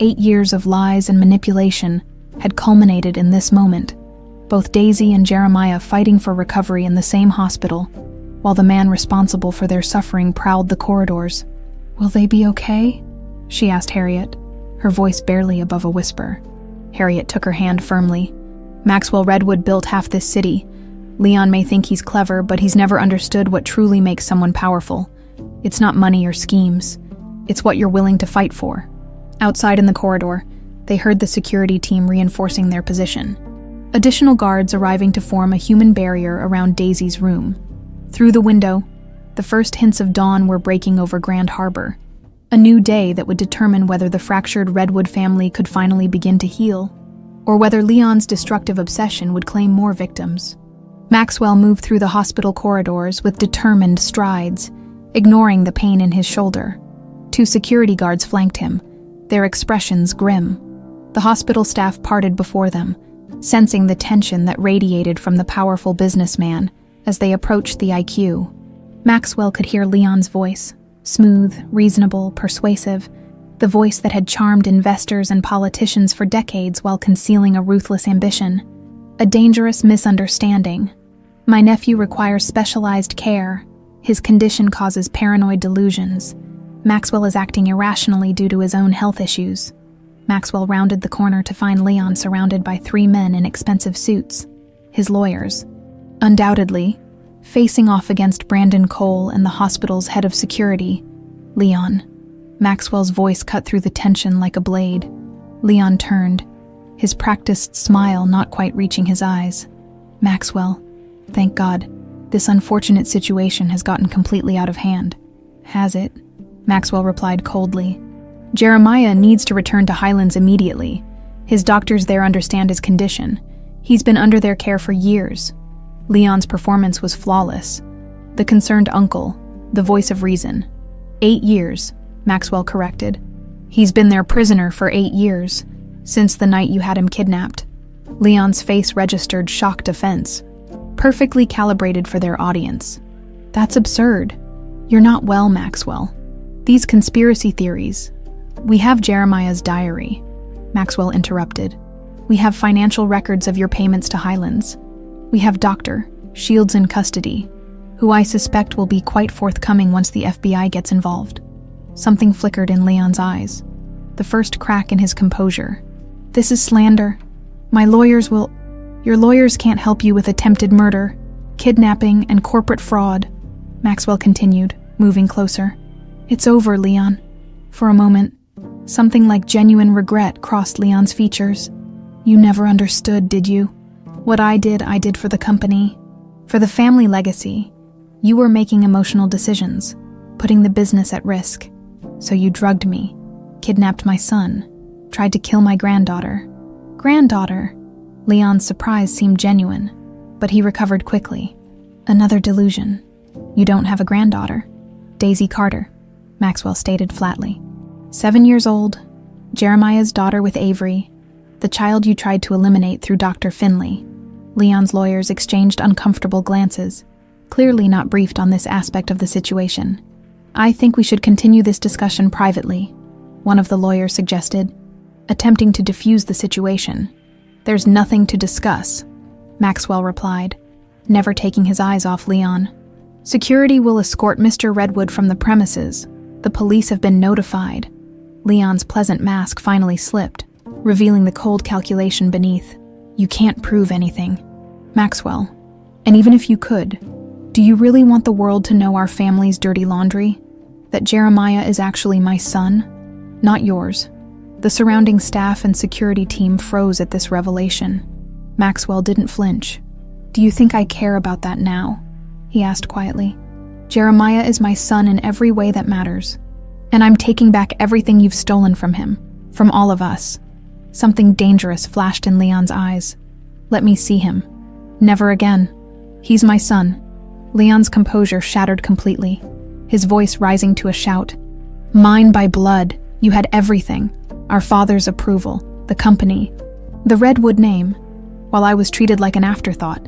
Speaker 1: 8 years of lies and manipulation had culminated in this moment, both Daisy and Jeremiah fighting for recovery in the same hospital, while the man responsible for their suffering prowled the corridors. "Will they be okay?" she asked Harriet, her voice barely above a whisper. Harriet took her hand firmly. "Maxwell Redwood built half this city. Leon may think he's clever, but he's never understood what truly makes someone powerful. It's not money or schemes. It's what you're willing to fight for." Outside in the corridor, they heard the security team reinforcing their position, additional guards arriving to form a human barrier around Daisy's room. Through the window, the first hints of dawn were breaking over Grand Harbor, a new day that would determine whether the fractured Redwood family could finally begin to heal, or whether Leon's destructive obsession would claim more victims. Maxwell moved through the hospital corridors with determined strides, ignoring the pain in his shoulder. 2 security guards flanked him, their expressions grim. The hospital staff parted before them, sensing the tension that radiated from the powerful businessman as they approached the IQ. Maxwell could hear Leon's voice, smooth, reasonable, persuasive, the voice that had charmed investors and politicians for decades while concealing a ruthless ambition. "A dangerous misunderstanding. My nephew requires specialized care. His condition causes paranoid delusions. Maxwell is acting irrationally due to his own health issues." Maxwell rounded the corner to find Leon surrounded by 3 men in expensive suits, his lawyers. Undoubtedly, facing off against Brandon Cole and the hospital's head of security, Leon. Maxwell's voice cut through the tension like a blade. Leon turned, his practiced smile not quite reaching his eyes. "Maxwell, thank God, this unfortunate situation has gotten completely out of hand." "Has it?" Maxwell replied coldly. "Jeremiah needs to return to Highlands immediately. His doctors there understand his condition. He's been under their care for years." Leon's performance was flawless. The concerned uncle, the voice of reason. 8 years, Maxwell corrected. "He's been their prisoner for 8 years, since the night you had him kidnapped." Leon's face registered shocked offense, perfectly calibrated for their audience. "That's absurd. You're not well, Maxwell. These conspiracy theories." "We have Jeremiah's diary," Maxwell interrupted. "We have financial records of your payments to Highlands. We have Dr. Shields in custody, who I suspect will be quite forthcoming once the FBI gets involved." Something flickered in Leon's eyes, the first crack in his composure. "This is slander. My lawyers will—" "Your lawyers can't help you with attempted murder, kidnapping, and corporate fraud," Maxwell continued, moving closer. "It's over, Leon." For a moment, something like genuine regret crossed Leon's features. "You never understood, did you? What I did for the company, for the family legacy. You were making emotional decisions, putting the business at risk. So you drugged me, kidnapped my son, tried to kill my granddaughter." "Granddaughter?" Leon's surprise seemed genuine, but he recovered quickly. "Another delusion. You don't have a granddaughter." "Daisy Carter," Maxwell stated flatly. 7 years old, Jeremiah's daughter with Avery, The child you tried to eliminate through Dr. Finley. Leon's lawyers exchanged uncomfortable glances, clearly not briefed on this aspect of the situation. I think we should continue this discussion privately, one of the lawyers suggested, attempting to defuse the situation. There's nothing to discuss, Maxwell replied, never taking his eyes off Leon. Security will escort Mr. Redwood from the premises. The police have been notified. Leon's pleasant mask finally slipped, revealing the cold calculation beneath. You can't prove anything, Maxwell. And even if you could, do you really want the world to know our family's dirty laundry? That Jeremiah is actually my son, not yours. The surrounding staff and security team froze at this revelation. Maxwell didn't flinch. Do you think I care about that now? He asked quietly. Jeremiah is my son in every way that matters. And I'm taking back everything you've stolen from him, from all of us. Something dangerous flashed in Leon's eyes. Let me see him. Never again. He's my son. Leon's composure shattered completely, his voice rising to a shout. Mine by blood. You had everything. Our father's approval, the company, the Redwood name, while I was treated like an afterthought.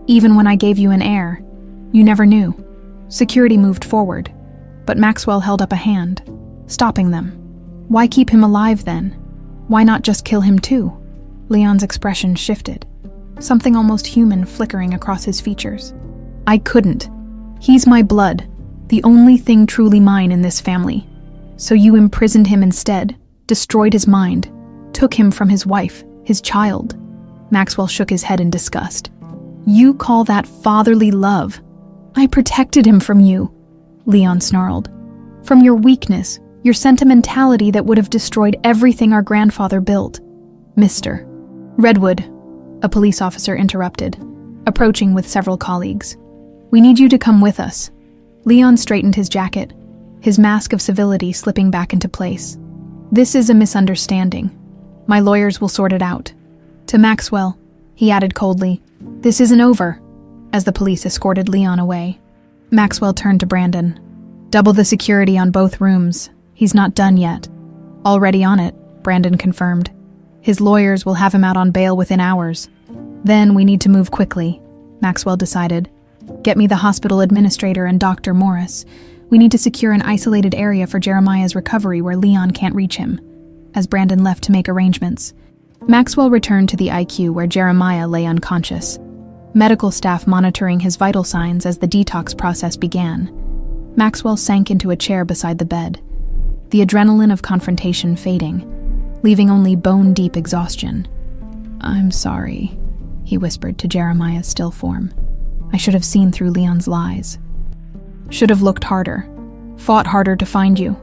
Speaker 1: Even when I gave you an heir, you never knew. Security moved forward, but Maxwell held up a hand, stopping them. Why keep him alive then? Why not just kill him too? Leon's expression shifted, something almost human flickering across his features. I couldn't. He's my blood, the only thing truly mine in this family. So you imprisoned him instead, destroyed his mind, took him from his wife, his child. Maxwell shook his head in disgust. You call that fatherly love? I protected him from you, Leon snarled. From your weakness, your sentimentality that would have destroyed everything our grandfather built. Mr. Redwood, a police officer interrupted, approaching with several colleagues. We need you to come with us. Leon straightened his jacket, his mask of civility slipping back into place. This is a misunderstanding. My lawyers will sort it out. To Maxwell, he added coldly, this isn't over, as the police escorted Leon away. Maxwell turned to Brandon. Double the security on both rooms. He's not done yet. Already on it, Brandon confirmed. His lawyers will have him out on bail within hours. Then we need to move quickly, Maxwell decided. Get me the hospital administrator and Dr. Morris. We need to secure an isolated area for Jeremiah's recovery where Leon can't reach him. As Brandon left to make arrangements, Maxwell returned to the IQ where Jeremiah lay unconscious, medical staff monitoring his vital signs as the detox process began. Maxwell sank into a chair beside the bed, the adrenaline of confrontation fading, leaving only bone-deep exhaustion. I'm sorry, he whispered to Jeremiah's still form. I should have seen through Leon's lies. Should have looked harder, fought harder to find you.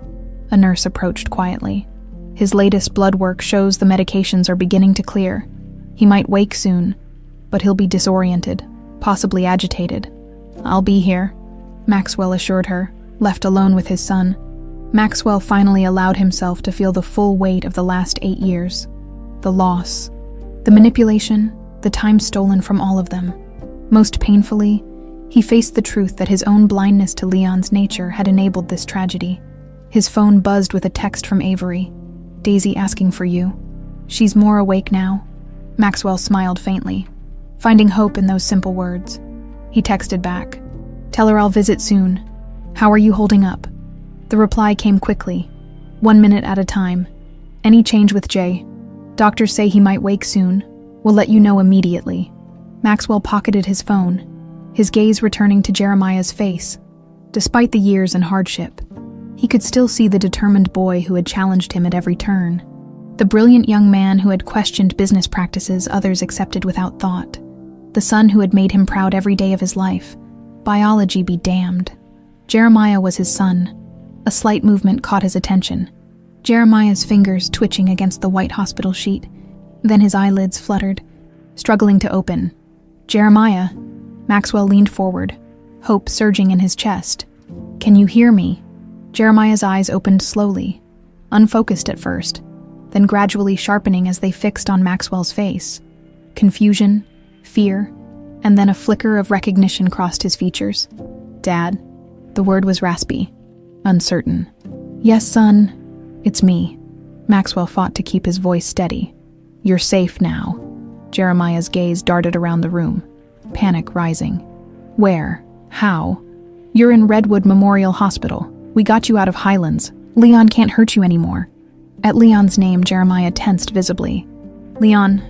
Speaker 1: A nurse approached quietly. His latest blood work shows the medications are beginning to clear. He might wake soon, but he'll be disoriented, possibly agitated. I'll be here, Maxwell assured her, left alone with his son. Maxwell finally allowed himself to feel the full weight of the last 8 years. The loss, the manipulation, the time stolen from all of them. Most painfully, he faced the truth that his own blindness to Leon's nature had enabled this tragedy. His phone buzzed with a text from Avery. Daisy asking for you. She's more awake now. Maxwell smiled faintly, finding hope in those simple words. He texted back. Tell her I'll visit soon. How are you holding up? The reply came quickly, 1 minute at a time. Any change with Jay? Doctors say he might wake soon. We'll let you know immediately. Maxwell pocketed his phone, his gaze returning to Jeremiah's face. Despite the years and hardship, he could still see the determined boy who had challenged him at every turn. The brilliant young man who had questioned business practices others accepted without thought. The son who had made him proud every day of his life. Biology be damned. Jeremiah was his son. A slight movement caught his attention. Jeremiah's fingers twitching against the white hospital sheet. Then his eyelids fluttered, struggling to open. Jeremiah. Maxwell leaned forward, hope surging in his chest. Can you hear me? Jeremiah's eyes opened slowly, unfocused at first, then gradually sharpening as they fixed on Maxwell's face. Confusion, fear, and then a flicker of recognition crossed his features. Dad. The word was raspy, uncertain. Yes, son, it's me. Maxwell fought to keep his voice steady. You're safe now. Jeremiah's gaze darted around the room, panic rising. Where? How? You're in Redwood Memorial Hospital. We got you out of Highlands. Leon can't hurt you anymore. At Leon's name, Jeremiah tensed visibly. Leon,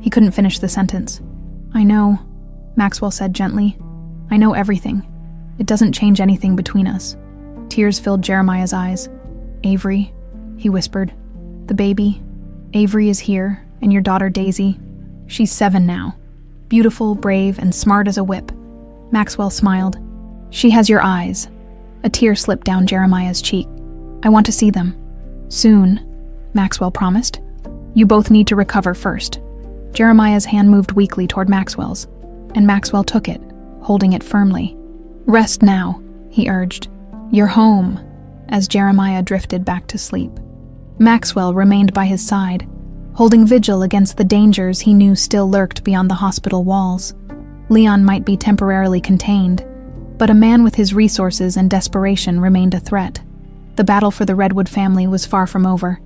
Speaker 1: He couldn't finish the sentence. I know, Maxwell said gently. I know everything. It doesn't change anything between us. Tears filled Jeremiah's eyes. Avery, he whispered. The baby. Avery is here, and your daughter Daisy. She's 7 now. Beautiful, brave, and smart as a whip. Maxwell smiled. She has your eyes. A tear slipped down Jeremiah's cheek. I want to see them. Soon, Maxwell promised. You both need to recover first. Jeremiah's hand moved weakly toward Maxwell's, and Maxwell took it, holding it firmly. Rest now, he urged. You're home, as Jeremiah drifted back to sleep. Maxwell remained by his side, holding vigil against the dangers he knew still lurked beyond the hospital walls. Leon might be temporarily contained, but a man with his resources and desperation remained a threat. The battle for the Redwood family was far from over.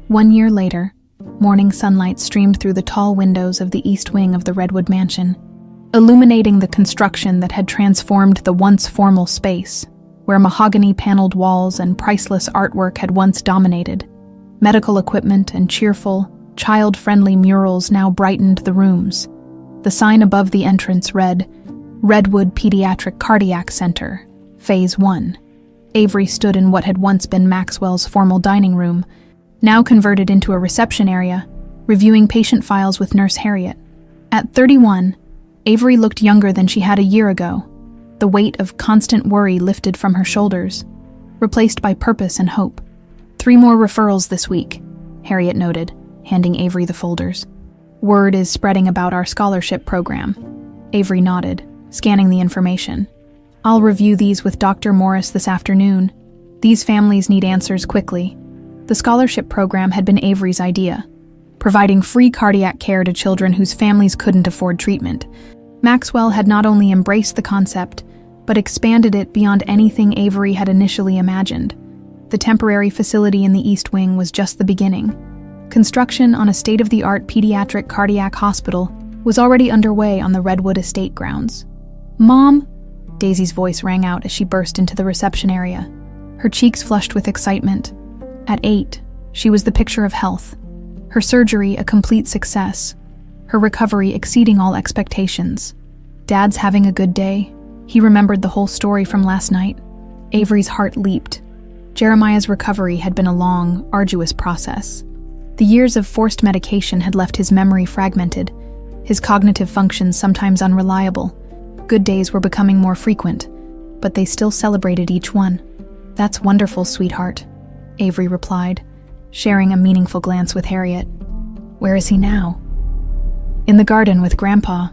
Speaker 1: 1 year later, morning sunlight streamed through the tall windows of the east wing of the Redwood mansion, illuminating the construction that had transformed the once formal space, where mahogany-paneled walls and priceless artwork had once dominated. Medical equipment and cheerful, child-friendly murals now brightened the rooms. The sign above the entrance read, Redwood Pediatric Cardiac Center, Phase 1. Avery stood in what had once been Maxwell's formal dining room, now converted into a reception area, reviewing patient files with Nurse Harriet. At 31, Avery looked younger than she had a year ago, the weight of constant worry lifted from her shoulders, replaced by purpose and hope. 3 more referrals this week, Harriet noted, handing Avery the folders. Word is spreading about our scholarship program. Avery nodded, scanning the information. I'll review these with Dr. Morris this afternoon. These families need answers quickly. The scholarship program had been Avery's idea, providing free cardiac care to children whose families couldn't afford treatment. Maxwell had not only embraced the concept, but expanded it beyond anything Avery had initially imagined. The temporary facility in the East Wing was just the beginning. Construction on a state-of-the-art pediatric cardiac hospital was already underway on the Redwood estate grounds. Mom? Daisy's voice rang out as she burst into the reception area. Her cheeks flushed with excitement. At 8, she was the picture of health. Her surgery a complete success. Her recovery exceeding all expectations. Dad's having a good day. He remembered the whole story from last night. Avery's heart leaped. Jeremiah's recovery had been a long, arduous process. The years of forced medication had left his memory fragmented, his cognitive functions sometimes unreliable. Good days were becoming more frequent, but they still celebrated each one. That's wonderful, sweetheart, Avery replied, sharing a meaningful glance with Harriet. Where is he now? In the garden with Grandpa.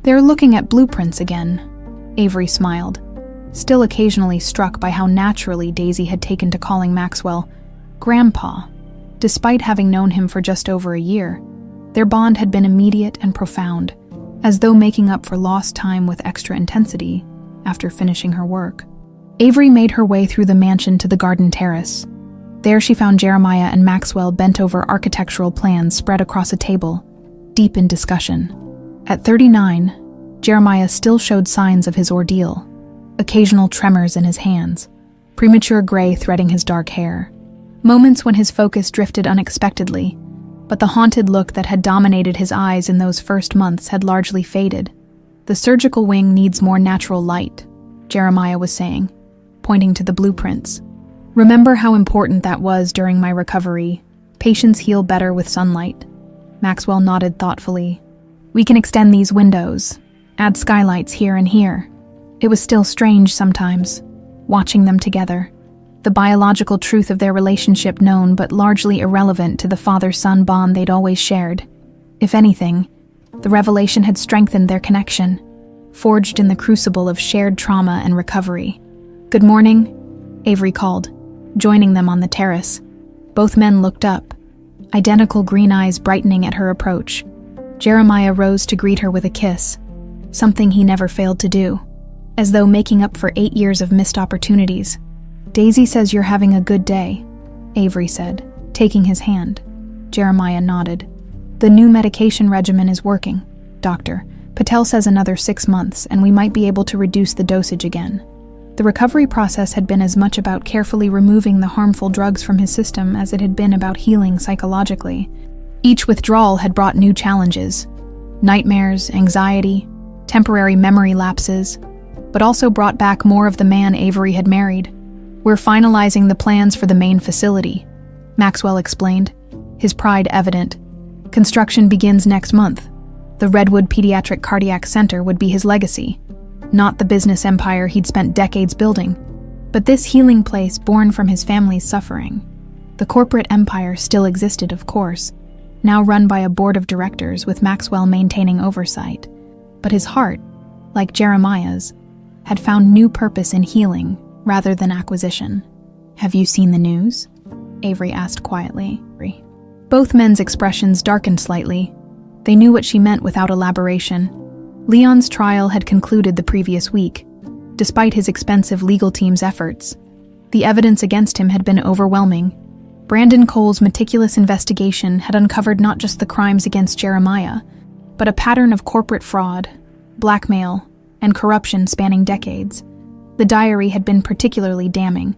Speaker 1: They're looking at blueprints again. Avery smiled, still occasionally struck by how naturally Daisy had taken to calling Maxwell Grandpa. Despite having known him for just over a year, their bond had been immediate and profound, as though making up for lost time with extra intensity after finishing her work. Avery made her way through the mansion to the garden terrace. There she found Jeremiah and Maxwell bent over architectural plans spread across a table, deep in discussion. At 39, Jeremiah still showed signs of his ordeal, occasional tremors in his hands, premature gray threading his dark hair. Moments when his focus drifted unexpectedly, but the haunted look that had dominated his eyes in those first months had largely faded. The surgical wing needs more natural light, Jeremiah was saying, pointing to the blueprints. Remember how important that was during my recovery. Patients heal better with sunlight. Maxwell nodded thoughtfully. We can extend these windows, add skylights here and here. It was still strange sometimes, watching them together. The biological truth of their relationship known but largely irrelevant to the father-son bond they'd always shared. If anything, the revelation had strengthened their connection, forged in the crucible of shared trauma and recovery. Good morning, Avery called, joining them on the terrace. Both men looked up, identical green eyes brightening at her approach. Jeremiah rose to greet her with a kiss, something he never failed to do, as though making up for 8 years of missed opportunities. Daisy says you're having a good day, Avery said, taking his hand. Jeremiah nodded. The new medication regimen is working, Doctor. Patel says another 6 months, and we might be able to reduce the dosage again. The recovery process had been as much about carefully removing the harmful drugs from his system as it had been about healing psychologically. Each withdrawal had brought new challenges: nightmares, anxiety, temporary memory lapses, but also brought back more of the man Avery had married. We're finalizing the plans for the main facility, Maxwell explained, his pride evident. Construction begins next month. The Redwood Pediatric Cardiac Center would be his legacy, not the business empire he'd spent decades building, but this healing place born from his family's suffering. The corporate empire still existed, of course, now run by a board of directors with Maxwell maintaining oversight, but his heart, like Jeremiah's, had found new purpose in healing rather than acquisition. Have you seen the news? Avery asked quietly. Both men's expressions darkened slightly. They knew what she meant without elaboration. Leon's trial had concluded the previous week, despite his expensive legal team's efforts. The evidence against him had been overwhelming. Brandon Cole's meticulous investigation had uncovered not just the crimes against Jeremiah, but a pattern of corporate fraud, blackmail, and corruption spanning decades. The diary had been particularly damning,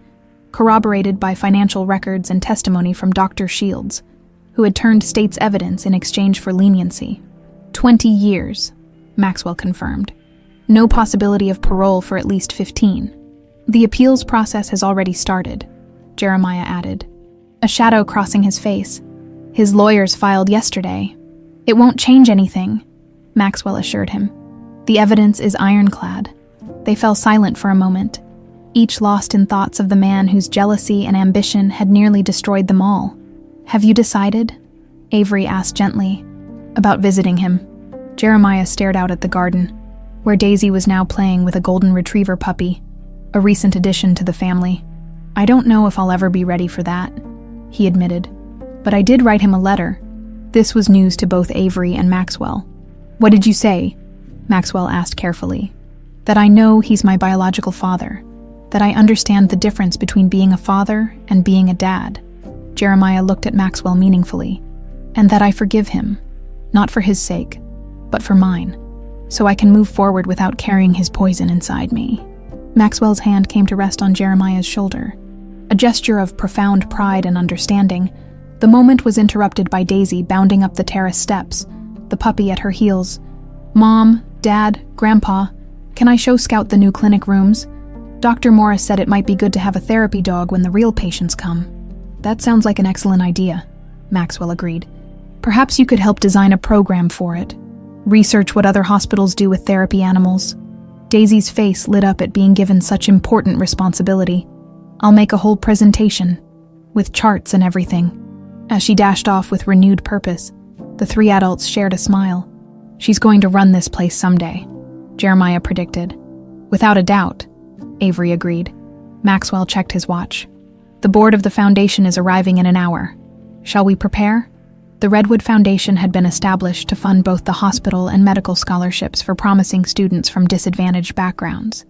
Speaker 1: corroborated by financial records and testimony from Dr. Shields, who had turned state's evidence in exchange for leniency. 20 years, Maxwell confirmed. No possibility of parole for at least 15. The appeals process has already started, Jeremiah added, a shadow crossing his face. His lawyers filed yesterday. It won't change anything, Maxwell assured him. The evidence is ironclad. They fell silent for a moment, each lost in thoughts of the man whose jealousy and ambition had nearly destroyed them all. Have you decided? Avery asked gently. About visiting him. Jeremiah stared out at the garden, where Daisy was now playing with a golden retriever puppy, a recent addition to the family. I don't know if I'll ever be ready for that, he admitted, but I did write him a letter. This was news to both Avery and Maxwell. What did you say? Maxwell asked carefully. That I know he's my biological father, that I understand the difference between being a father and being a dad. Jeremiah looked at Maxwell meaningfully, and that I forgive him, not for his sake, but for mine, so I can move forward without carrying his poison inside me. Maxwell's hand came to rest on Jeremiah's shoulder, a gesture of profound pride and understanding. The moment was interrupted by Daisy bounding up the terrace steps, the puppy at her heels. Mom, Dad, Grandpa, can I show Scout the new clinic rooms? Dr. Morris said it might be good to have a therapy dog when the real patients come. That sounds like an excellent idea, Maxwell agreed. Perhaps you could help design a program for it. Research what other hospitals do with therapy animals. Daisy's face lit up at being given such important responsibility. I'll make a whole presentation, with charts and everything. As she dashed off with renewed purpose, the three adults shared a smile. She's going to run this place someday, Jeremiah predicted. Without a doubt, Avery agreed. Maxwell checked his watch. The board of the foundation is arriving in an hour. Shall we prepare? The Redwood Foundation had been established to fund both the hospital and medical scholarships for promising students from disadvantaged backgrounds.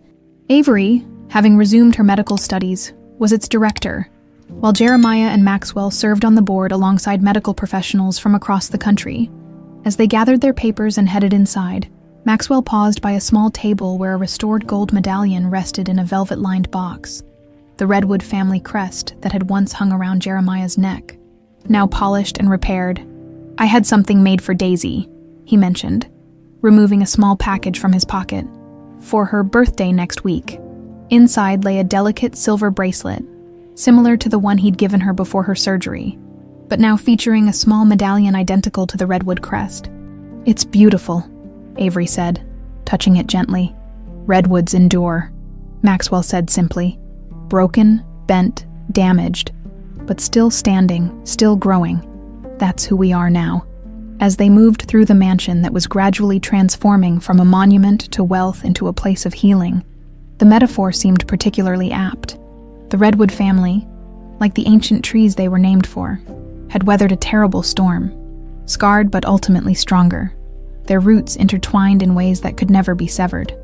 Speaker 1: Avery, having resumed her medical studies, was its director, while Jeremiah and Maxwell served on the board alongside medical professionals from across the country. As they gathered their papers and headed inside, Maxwell paused by a small table where a restored gold medallion rested in a velvet-lined box, the Redwood family crest that had once hung around Jeremiah's neck. Now polished and repaired. I had something made for Daisy, he mentioned, removing a small package from his pocket. For her birthday next week. Inside lay a delicate silver bracelet, similar to the one he'd given her before her surgery, but now featuring a small medallion identical to the Redwood crest. It's beautiful, Avery said, touching it gently. Redwoods endure, Maxwell said simply. Broken, bent, damaged, but still standing, still growing. That's who we are now. As they moved through the mansion that was gradually transforming from a monument to wealth into a place of healing, the metaphor seemed particularly apt. The Redwood family, like the ancient trees they were named for, had weathered a terrible storm, scarred but ultimately stronger, their roots intertwined in ways that could never be severed.